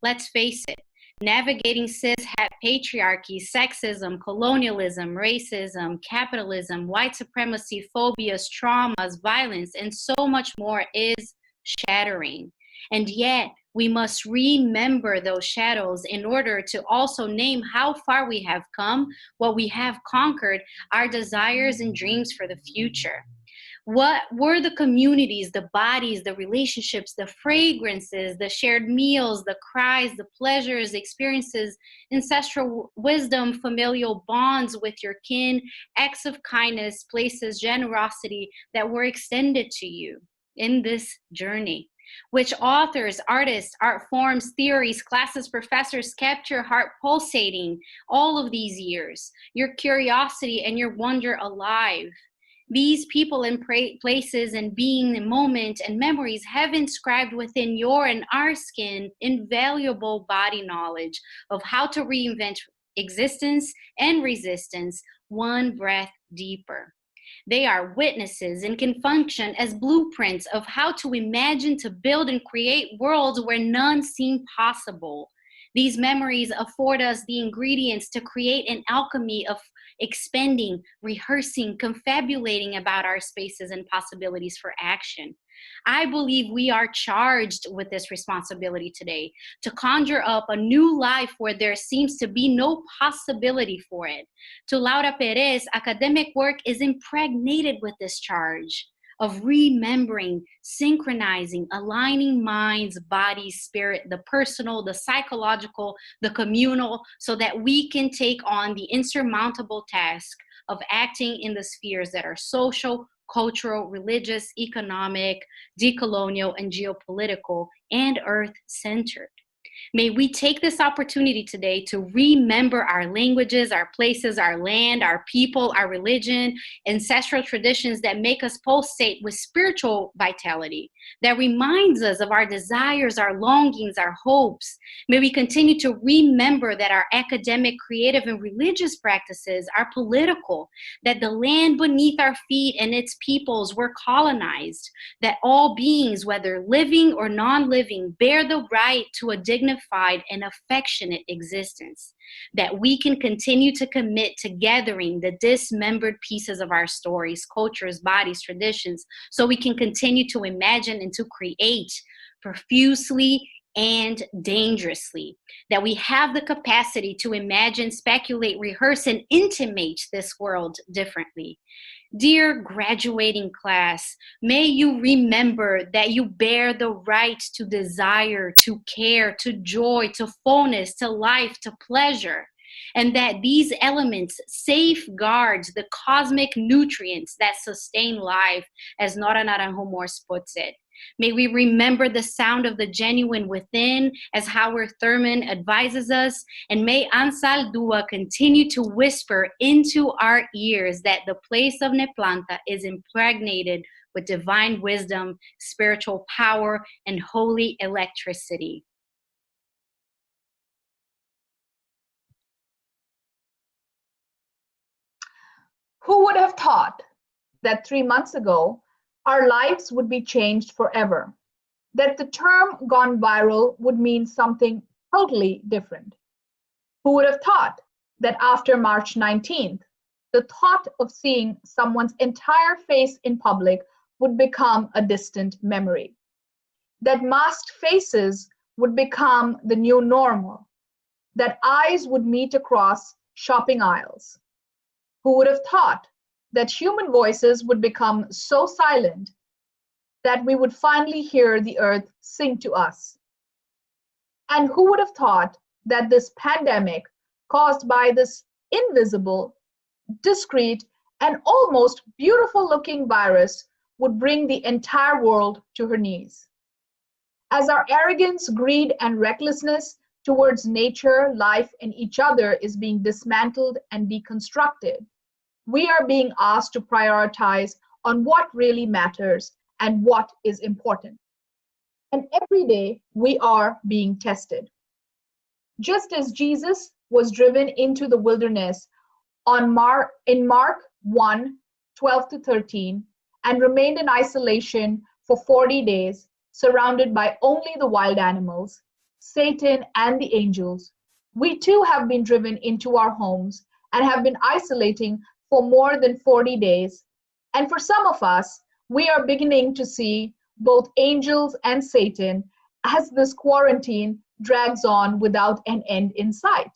Let's face it, navigating cis-het patriarchy, sexism, colonialism, racism, capitalism, white supremacy, phobias, traumas, violence, and so much more is shattering. And yet, we must remember those shadows in order to also name how far we have come, what we have conquered, our desires and dreams for the future. What were the communities, the bodies, the relationships, the fragrances, the shared meals, the cries, the pleasures, experiences, ancestral wisdom, familial bonds with your kin, acts of kindness, places, generosity that were extended to you in this journey? Which authors, artists, art forms, theories, classes, professors kept your heart pulsating all of these years, your curiosity and your wonder alive? These people and places and being and moment and memories have inscribed within your and our skin invaluable body knowledge of how to reinvent existence and resistance one breath deeper. They are witnesses and can function as blueprints of how to imagine, to build and create worlds where none seem possible. These memories afford us the ingredients to create an alchemy of expanding, rehearsing, confabulating about our spaces and possibilities for action. I believe we are charged with this responsibility today to conjure up a new life where there seems to be no possibility for it. To Laura Perez, academic work is impregnated with this charge of remembering, synchronizing, aligning minds, bodies, spirit, the personal, the psychological, the communal, so that we can take on the insurmountable task of acting in the spheres that are social, cultural, religious, economic, decolonial, and geopolitical, and earth-centered. May we take this opportunity today to remember our languages, our places, our land, our people, our religion, ancestral traditions that make us pulsate with spiritual vitality, that reminds us of our desires, our longings, our hopes. May we continue to remember that our academic, creative, and religious practices are political, that the land beneath our feet and its peoples were colonized, that all beings, whether living or non-living, bear the right to a dignified and affectionate existence, that we can continue to commit to gathering the dismembered pieces of our stories, cultures, bodies, traditions, so we can continue to imagine and to create profusely and dangerously, that we have the capacity to imagine, speculate, rehearse, and intimate this world differently. Dear graduating class, may you remember that you bear the right to desire, to care, to joy, to fullness, to life, to pleasure. and that these elements safeguard the cosmic nutrients that sustain life, as Nora Naranjo Morse puts it. May we remember the sound of the genuine within, as Howard Thurman advises us, and may Ansal Dua continue to whisper into our ears that the place of Neplanta is impregnated with divine wisdom, spiritual power, and holy electricity. Who would have thought that 3 months ago, our lives would be changed forever? That the term gone viral would mean something totally different? Who would have thought that after March 19th, the thought of seeing someone's entire face in public would become a distant memory? That masked faces would become the new normal? That eyes would meet across shopping aisles? Who would have thought that human voices would become so silent that we would finally hear the earth sing to us? And who would have thought that this pandemic, caused by this invisible, discreet, and almost beautiful-looking virus, would bring the entire world to her knees? As our arrogance, greed, and recklessness towards nature, life, and each other is being dismantled and deconstructed, we are being asked to prioritize on what really matters and what is important. And every day we are being tested. Just as Jesus was driven into the wilderness in Mark 1, 12 to 13, and remained in isolation for 40 days, surrounded by only the wild animals, Satan, and the angels, we too have been driven into our homes and have been isolating for more than 40 days. And for some of us, we are beginning to see both angels and Satan as this quarantine drags on without an end in sight.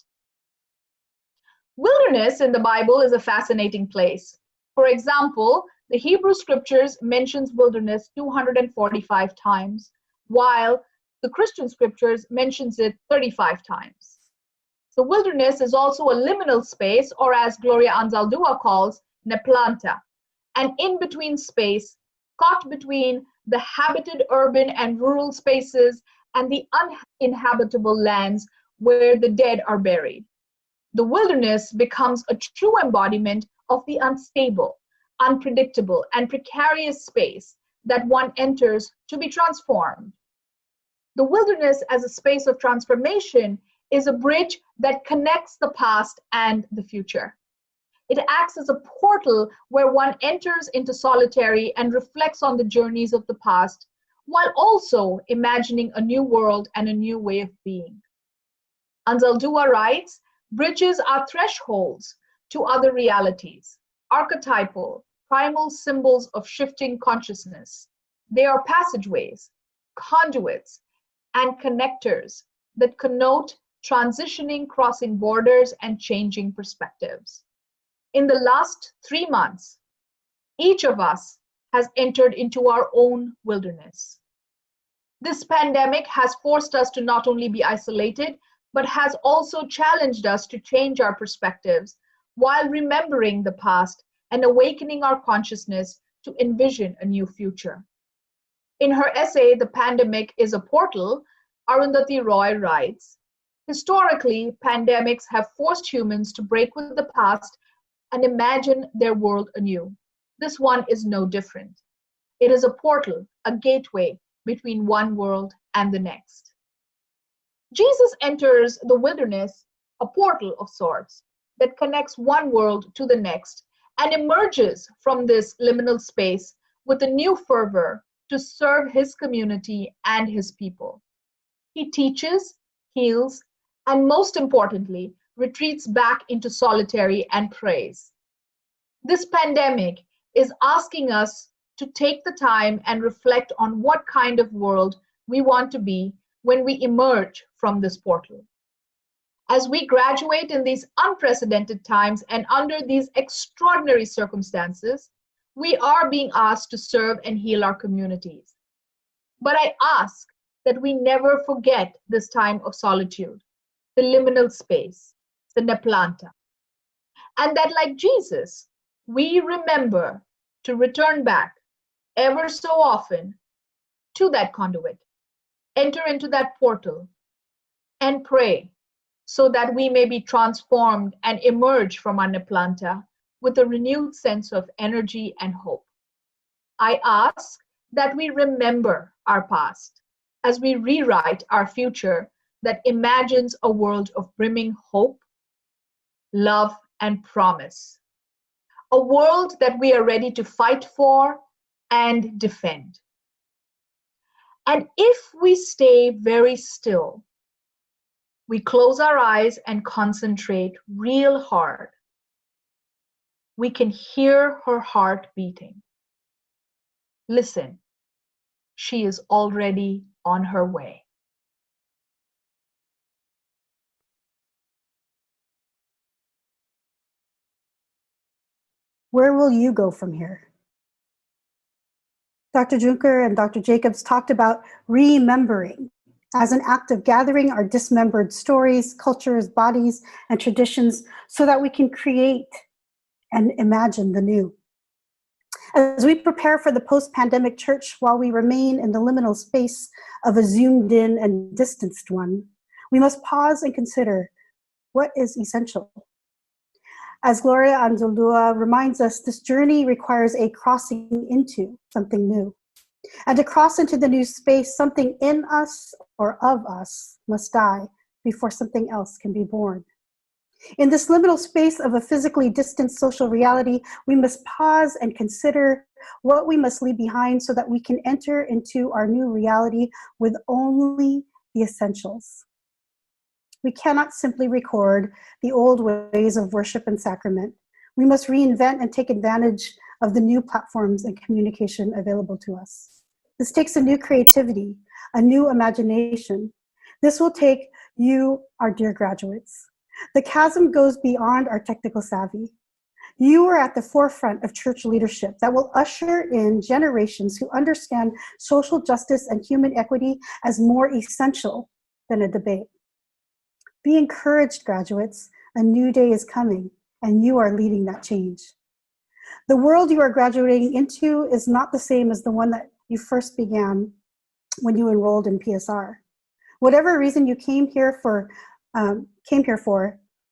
Wilderness in the Bible is a fascinating place. For example, the Hebrew scriptures mentions wilderness 245 times, while the Christian scriptures mentions it 35 times. The wilderness is also a liminal space, or as Gloria Anzaldúa calls, Neplanta, an in-between space caught between the habited urban and rural spaces and the uninhabitable lands where the dead are buried. The wilderness becomes a true embodiment of the unstable, unpredictable, and precarious space that one enters to be transformed. The wilderness as a space of transformation is a bridge that connects the past and the future. It acts as a portal where one enters into solitary and reflects on the journeys of the past, while also imagining a new world and a new way of being. Anzaldúa writes, bridges are thresholds to other realities, archetypal, primal symbols of shifting consciousness. They are passageways, conduits, and connectors that connote transitioning, crossing borders, and changing perspectives. In the last 3 months, each of us has entered into our own wilderness. This pandemic has forced us to not only be isolated, but has also challenged us to change our perspectives while remembering the past and awakening our consciousness to envision a new future. In her essay, The Pandemic is a Portal, Arundhati Roy writes, historically, pandemics have forced humans to break with the past and imagine their world anew. This one is no different. It is a portal, a gateway between one world and the next. Jesus enters the wilderness, a portal of sorts, that connects one world to the next and emerges from this liminal space with a new fervor to serve his community and his people. He teaches, heals, and most importantly, retreats back into solitary and prays. This pandemic is asking us to take the time and reflect on what kind of world we want to be when we emerge from this portal. As we graduate in these unprecedented times and under these extraordinary circumstances, we are being asked to serve and heal our communities. But I ask that we never forget this time of solitude, the liminal space, the Neplanta. And that, like Jesus, we remember to return back ever so often to that conduit, enter into that portal, and pray so that we may be transformed and emerge from our Neplanta with a renewed sense of energy and hope. I ask that we remember our past as we rewrite our future that imagines a world of brimming hope, love, and promise. A world that we are ready to fight for and defend. And if we stay very still, we close our eyes and concentrate real hard, we can hear her heart beating. Listen, she is already on her way. Where will you go from here? Dr. Juncker and Dr. Jacobs talked about remembering as an act of gathering our dismembered stories, cultures, bodies, and traditions so that we can create and imagine the new. As we prepare for the post-pandemic church while we remain in the liminal space of a zoomed-in and distanced one, we must pause and consider what is essential. As Gloria Anzaldúa reminds us, this journey requires a crossing into something new. And to cross into the new space, something in us or of us must die before something else can be born. In this liminal space of a physically distant social reality, we must pause and consider what we must leave behind so that we can enter into our new reality with only the essentials. We cannot simply record the old ways of worship and sacrament. We must reinvent and take advantage of the new platforms and communication available to us. This takes a new creativity, a new imagination. This will take you, our dear graduates. The chasm goes beyond our technical savvy. You are at the forefront of church leadership that will usher in generations who understand social justice and human equity as more essential than a debate. Be encouraged, graduates. A new day is coming, and you are leading that change. The world you are graduating into is not the same as the one that you first began when you enrolled in PSR. Whatever reason you came here for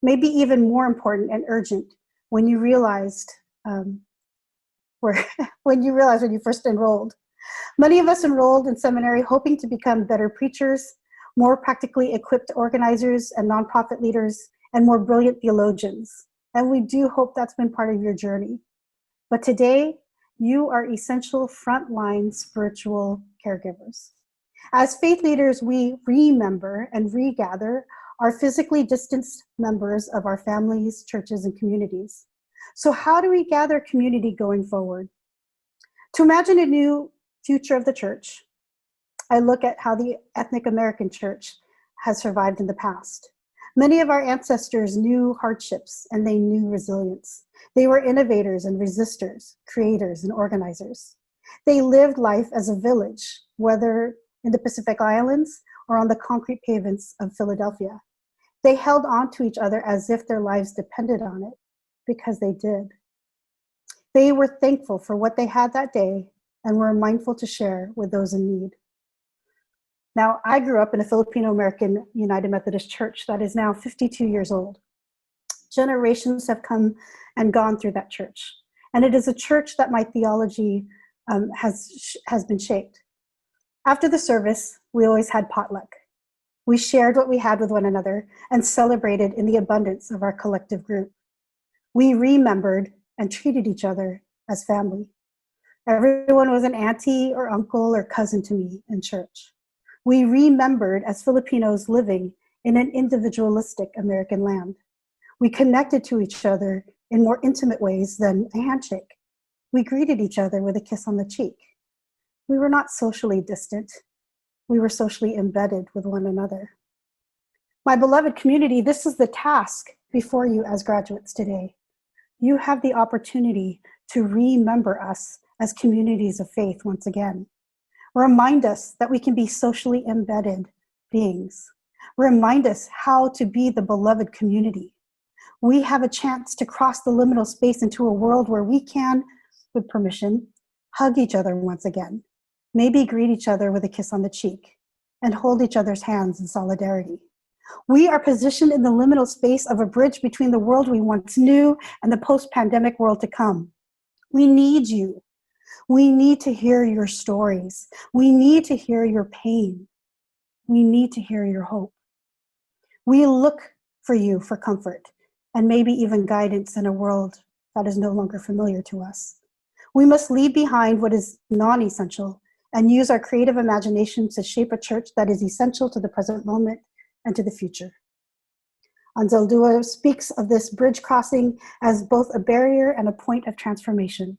may be even more important and urgent when you realized when you first enrolled. Many of us enrolled in seminary hoping to become better preachers, more practically equipped organizers and nonprofit leaders, and more brilliant theologians. And we do hope that's been part of your journey. But today, you are essential frontline spiritual caregivers. As faith leaders, we remember and regather our physically distanced members of our families, churches, and communities. So how do we gather community going forward? To imagine a new future of the church, I look at how the ethnic American church has survived in the past. Many of our ancestors knew hardships and they knew resilience. They were innovators and resistors, creators and organizers. They lived life as a village, whether in the Pacific Islands or on the concrete pavements of Philadelphia. They held on to each other as if their lives depended on it, because they did. They were thankful for what they had that day and were mindful to share with those in need. Now, I grew up in a Filipino-American United Methodist Church that is now 52 years old. Generations have come and gone through that church. And it is a church that my theology has been shaped. After the service, we always had potluck. We shared what we had with one another and celebrated in the abundance of our collective group. We remembered and treated each other as family. Everyone was an auntie or uncle or cousin to me in church. We remembered as Filipinos living in an individualistic American land. We connected to each other in more intimate ways than a handshake. We greeted each other with a kiss on the cheek. We were not socially distant. We were socially embedded with one another. My beloved community, this is the task before you as graduates today. You have the opportunity to remember us as communities of faith once again. Remind us that we can be socially embedded beings. Remind us how to be the beloved community We have a chance to cross the liminal space into a world where we can, with permission, hug each other once again, maybe greet each other with a kiss on the cheek, and hold each other's hands in solidarity. We are positioned in the liminal space of a bridge between the world we once knew and the post-pandemic world to come. We need you. We need to hear your stories. We need to hear your pain. We need to hear your hope. We look for you for comfort and maybe even guidance in a world that is no longer familiar to us. We must leave behind what is non-essential and use our creative imagination to shape a church that is essential to the present moment and to the future. Anzaldúa speaks of this bridge crossing as both a barrier and a point of transformation.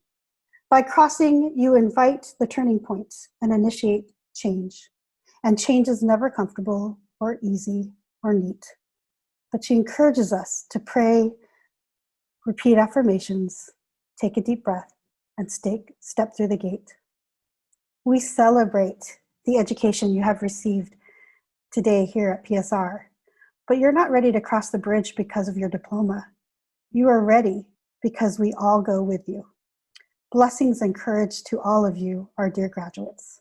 By crossing, you invite the turning point and initiate change. And change is never comfortable or easy or neat. But she encourages us to pray, repeat affirmations, take a deep breath, and step through the gate. We celebrate the education you have received today here at PSR, but you're not ready to cross the bridge because of your diploma. You are ready because we all go with you. Blessings and courage to all of you, our dear graduates.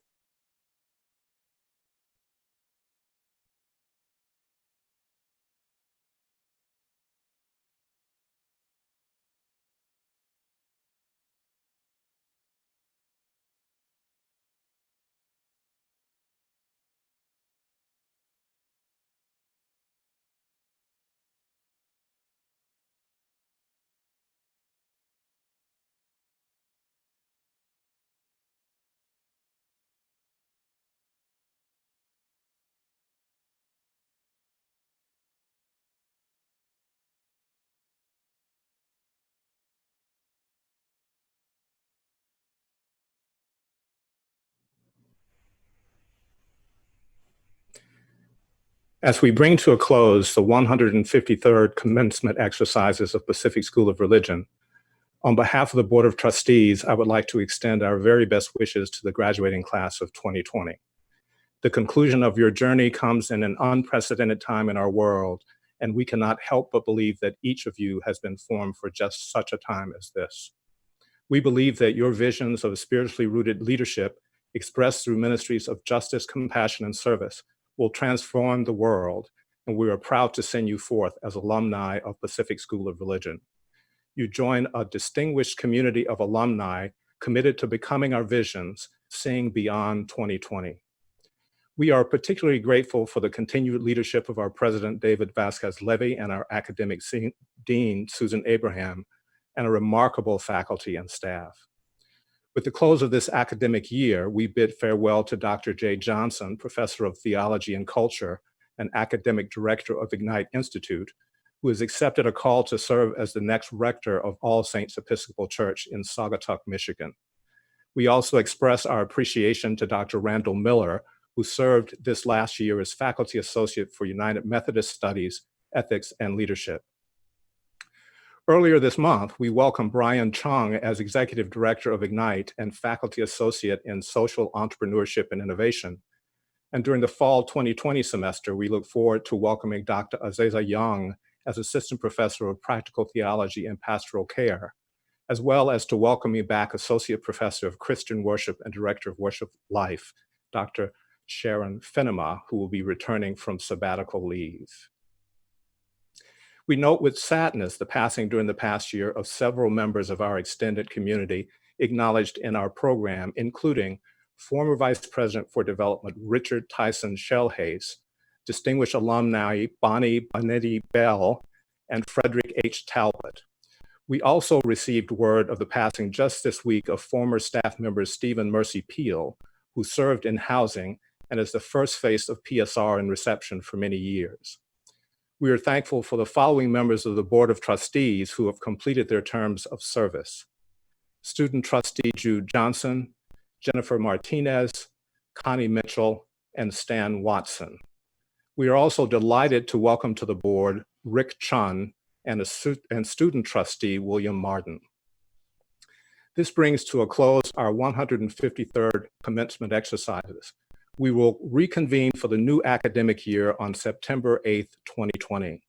As we bring to a close the 153rd commencement exercises of Pacific School of Religion, on behalf of the Board of Trustees, I would like to extend our very best wishes to the graduating class of 2020. The conclusion of your journey comes in an unprecedented time in our world, and we cannot help but believe that each of you has been formed for just such a time as this. We believe that your visions of spiritually rooted leadership, expressed through ministries of justice, compassion, and service, will transform the world, and we are proud to send you forth as alumni of Pacific School of Religion. You join a distinguished community of alumni committed to becoming our visions, seeing beyond 2020. We are particularly grateful for the continued leadership of our President, David Vasquez-Levy, and our academic dean, Susan Abraham, and a remarkable faculty and staff. With the close of this academic year, we bid farewell to Dr. Jay Johnson, Professor of Theology and Culture and Academic Director of Ignite Institute, who has accepted a call to serve as the next rector of All Saints Episcopal Church in Saugatuck, Michigan. We also express our appreciation to Dr. Randall Miller, who served this last year as Faculty Associate for United Methodist Studies, Ethics, and Leadership. Earlier this month, we welcomed Brian Chung as Executive Director of Ignite and Faculty Associate in Social Entrepreneurship and Innovation. And during the fall 2020 semester, we look forward to welcoming Dr. Aziza Young as Assistant Professor of Practical Theology and Pastoral Care, as well as to welcoming back Associate Professor of Christian Worship and Director of Worship Life, Dr. Sharon Fenema, who will be returning from sabbatical leave. We note with sadness the passing during the past year of several members of our extended community acknowledged in our program, including former Vice President for Development Richard Tyson Shellhays, distinguished alumni Bonnie Bonetti Bell, and Frederick H. Talbot. We also received word of the passing just this week of former staff member Stephen Mercy Peel, who served in housing and is the first face of PSR in reception for many years. We are thankful for the following members of the Board of Trustees who have completed their terms of service: Student Trustee Jude Johnson, Jennifer Martinez, Connie Mitchell, and Stan Watson. We are also delighted to welcome to the board Rick Chun and Student Trustee William Martin. This brings to a close our 153rd commencement exercises. We will reconvene for the new academic year on September 8th, 2020.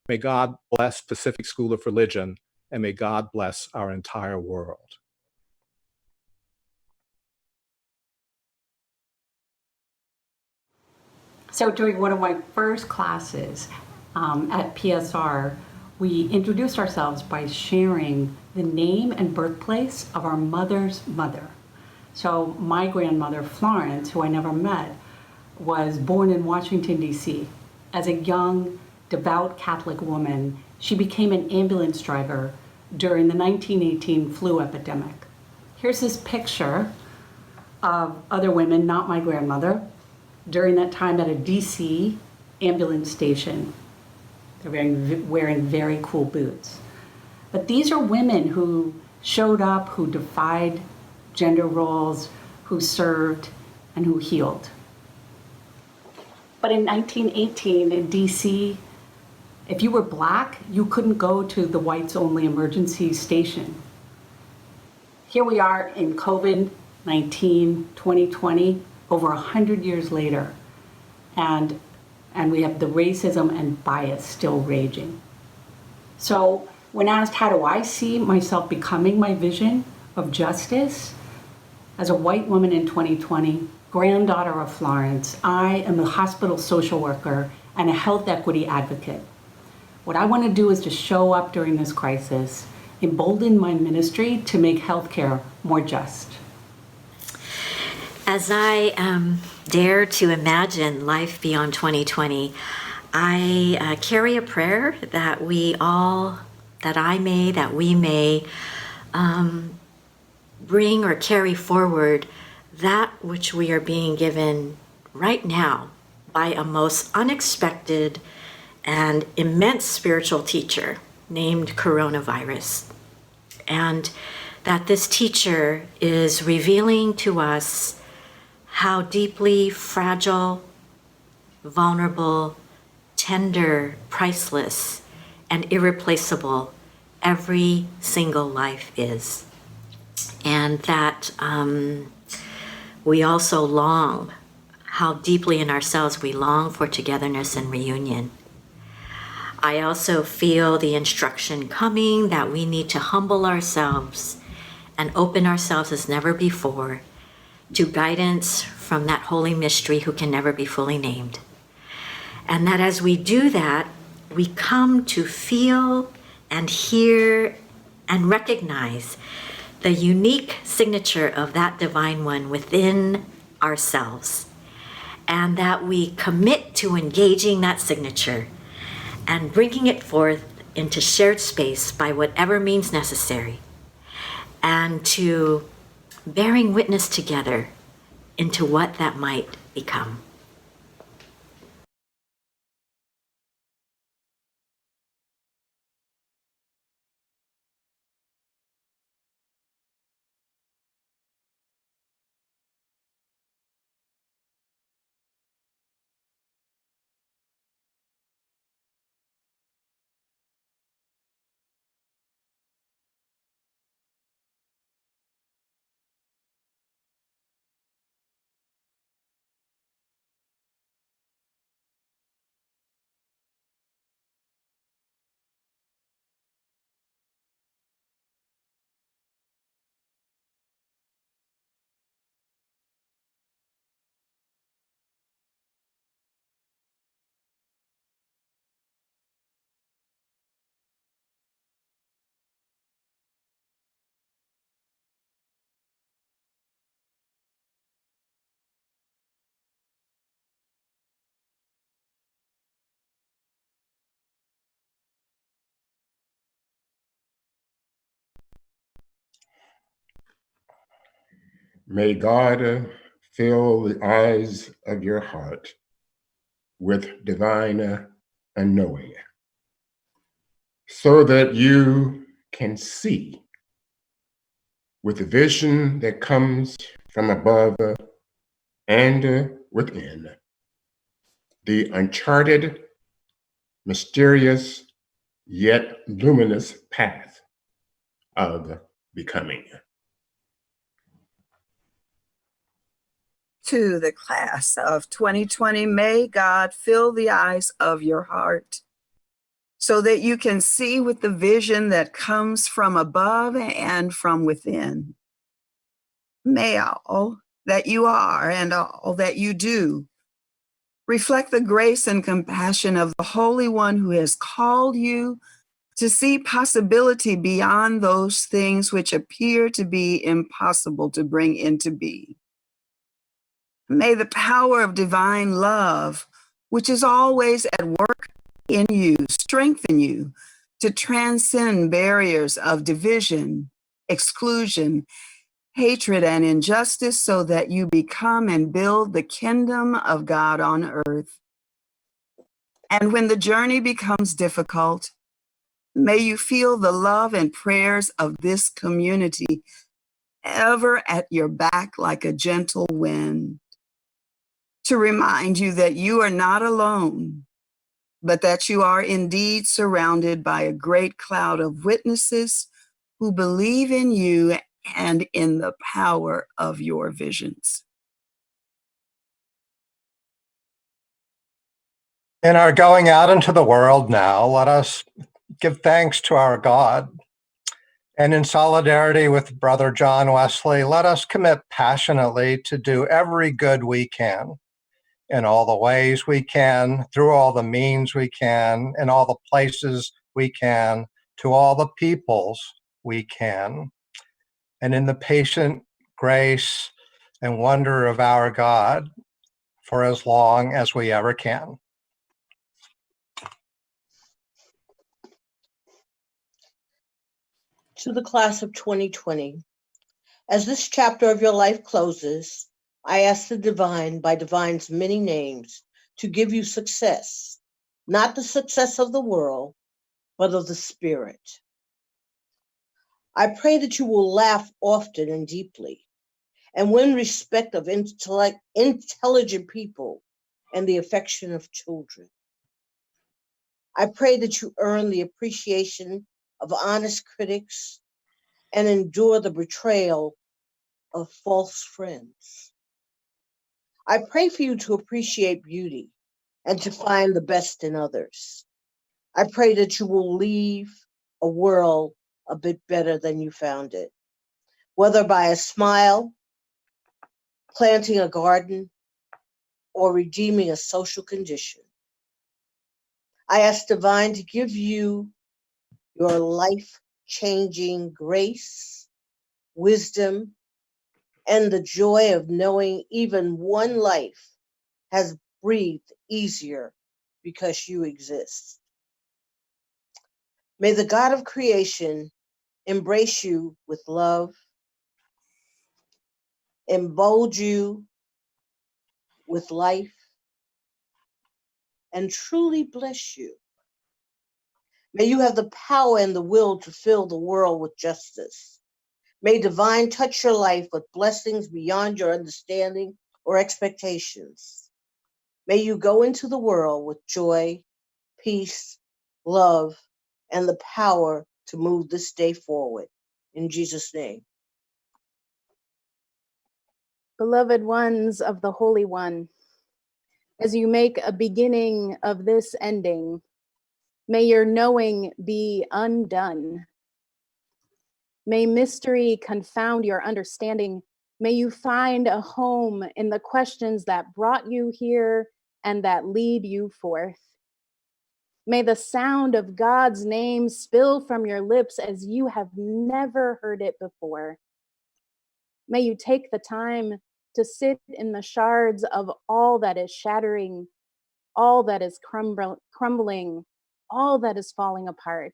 May God bless Pacific School of Religion, and may God bless our entire world. So during one of my first classes at PSR, we introduced ourselves by sharing the name and birthplace of our mother's mother. So my grandmother, Florence, who I never met, was born in Washington, D.C. As a young, devout Catholic woman, she became an ambulance driver during the 1918 flu epidemic. Here's this picture of other women, not my grandmother, during that time at a DC ambulance station. They're wearing very cool boots. But these are women who showed up, who defied gender roles, who served, and who healed. But in 1918 in DC, if you were Black, you couldn't go to the whites-only emergency station. Here we are in COVID-19, 2020, over 100 years later, and we have the racism and bias still raging. So when asked, how do I see myself becoming my vision of justice? As a white woman in 2020, granddaughter of Florence, I am a hospital social worker and a health equity advocate. What I want to do is to show up during this crisis, embolden my ministry to make healthcare more just. As I dare to imagine life beyond 2020, I carry a prayer that we may bring or carry forward that which we are being given right now by a most unexpected and immense spiritual teacher named coronavirus. And that this teacher is revealing to us how deeply fragile, vulnerable, tender, priceless, and irreplaceable every single life is. And that we also long, how deeply in ourselves we long for togetherness and reunion. I also feel the instruction coming that we need to humble ourselves and open ourselves as never before to guidance from that holy mystery who can never be fully named. And that as we do that, we come to feel and hear and recognize the unique signature of that divine one within ourselves. And that we commit to engaging that signature and bringing it forth into shared space by whatever means necessary, and to bearing witness together into what that might become. May God fill the eyes of your heart with divine unknowing, so that you can see with the vision that comes from above and within the uncharted, mysterious, yet luminous path of becoming. To the class of 2020, may God fill the eyes of your heart so that you can see with the vision that comes from above and from within. May all that you are and all that you do reflect the grace and compassion of the Holy One who has called you to see possibility beyond those things which appear to be impossible to bring into being. May the power of divine love, which is always at work in you, strengthen you to transcend barriers of division, exclusion, hatred, and injustice so that you become and build the kingdom of God on earth. And when the journey becomes difficult, may you feel the love and prayers of this community ever at your back like a gentle wind, to remind you that you are not alone, but that you are indeed surrounded by a great cloud of witnesses who believe in you and in the power of your visions. In our going out into the world now, let us give thanks to our God. And in solidarity with Brother John Wesley, let us commit passionately to do every good we can, in all the ways we can, through all the means we can, in all the places we can, to all the peoples we can, and in the patient grace and wonder of our God for as long as we ever can. To the class of 2020, as this chapter of your life closes, I ask the divine, by divine's many names, to give you success, not the success of the world, but of the spirit. I pray that you will laugh often and deeply, and win respect of intelligent people and the affection of children. I pray that you earn the appreciation of honest critics and endure the betrayal of false friends. I pray for you to appreciate beauty and to find the best in others. I pray that you will leave a world a bit better than you found it, whether by a smile, planting a garden, or redeeming a social condition. I ask divine to give you your life-changing grace, wisdom, and the joy of knowing even one life has breathed easier because you exist. May the God of creation embrace you with love, embolden you with life, and truly bless you. May you have the power and the will to fill the world with justice. May divine touch your life with blessings beyond your understanding or expectations. May you go into the world with joy, peace, love, and the power to move this day forward. In Jesus' name. Beloved ones of the Holy One, as you make a beginning of this ending, may your knowing be undone. May mystery confound your understanding. May you find a home in the questions that brought you here and that lead you forth. May the sound of God's name spill from your lips as you have never heard it before. May you take the time to sit in the shards of all that is shattering, all that is crumbling, all that is falling apart,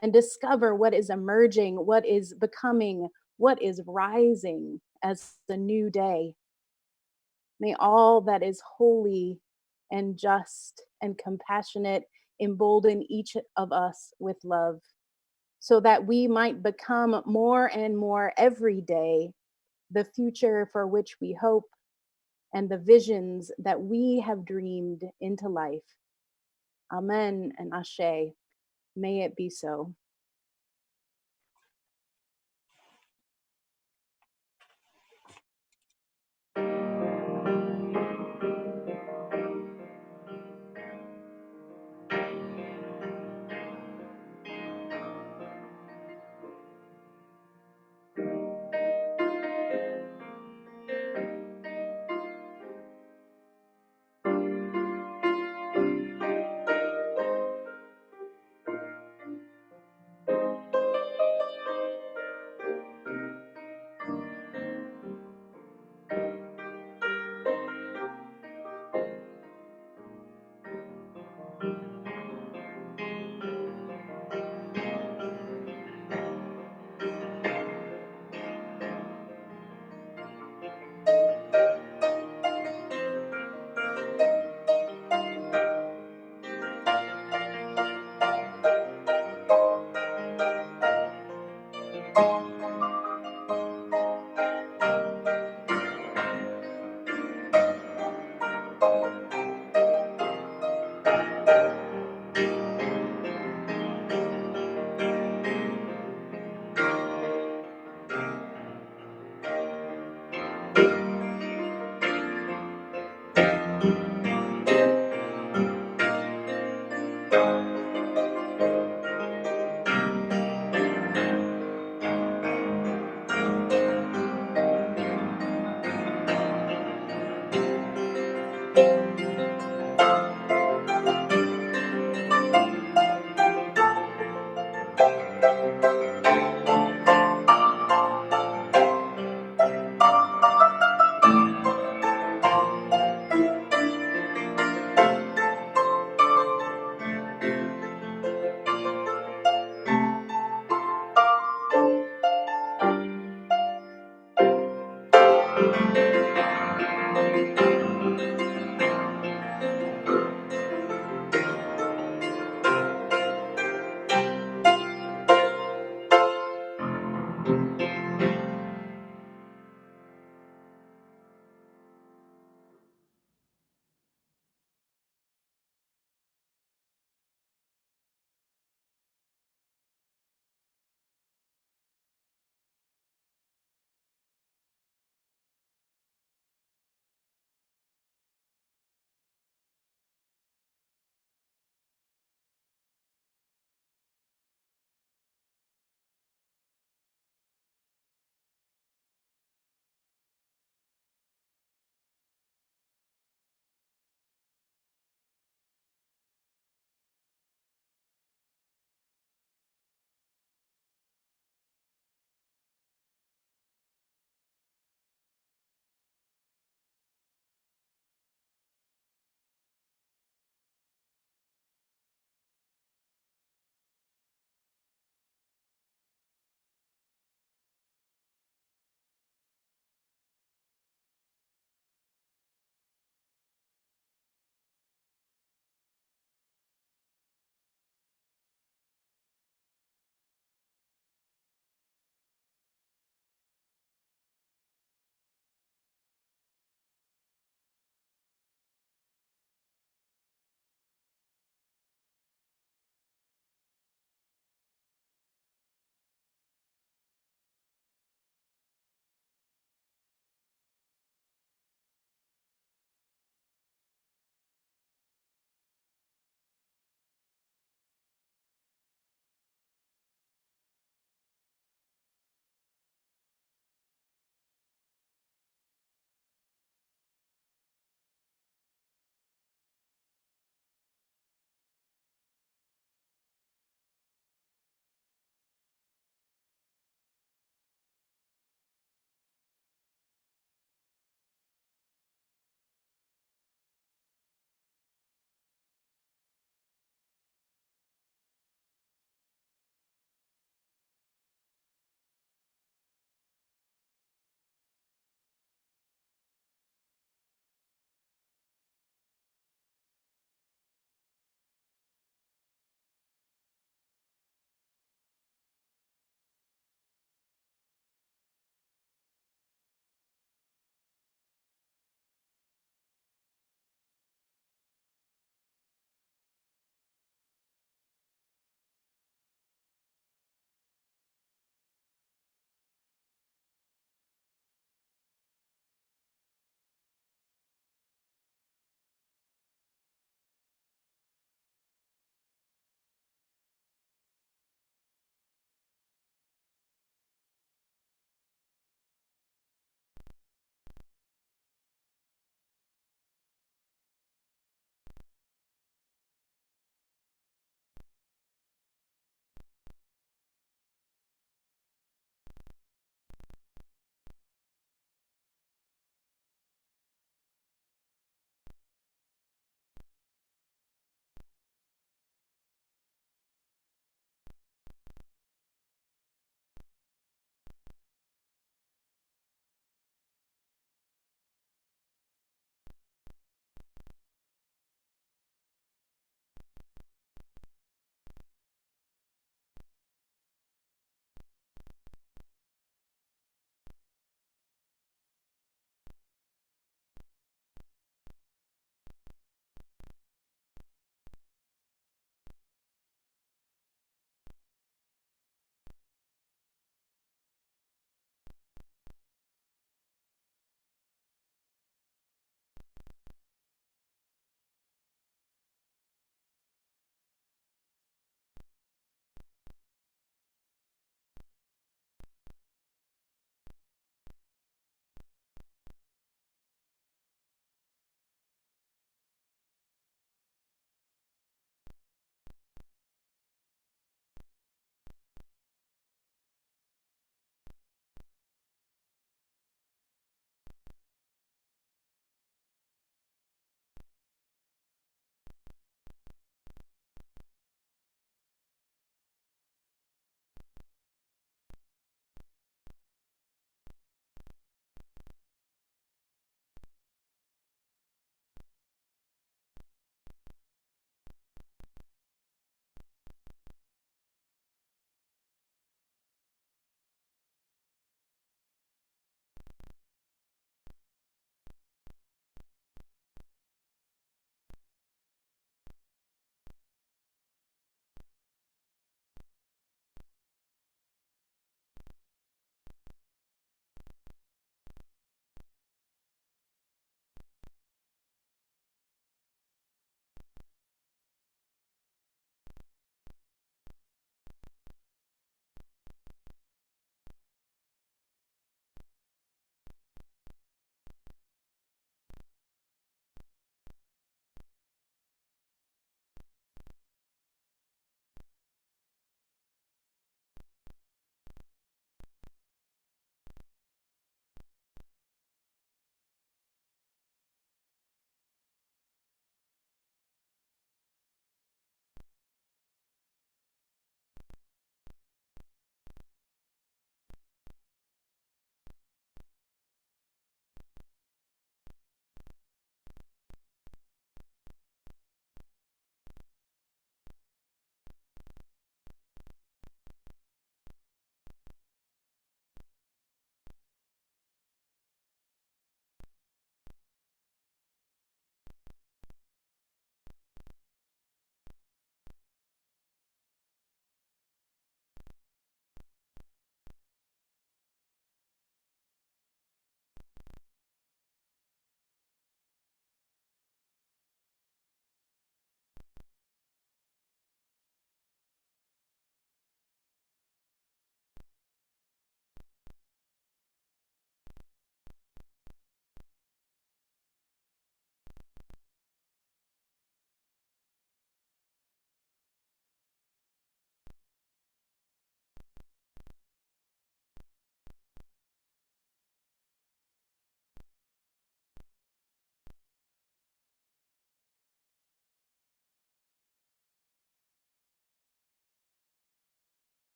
and discover what is emerging, what is becoming, what is rising as the new day. May all that is holy and just and compassionate embolden each of us with love, so that we might become more and more every day the future for which we hope and the visions that we have dreamed into life. Amen and Ashe. May it be so.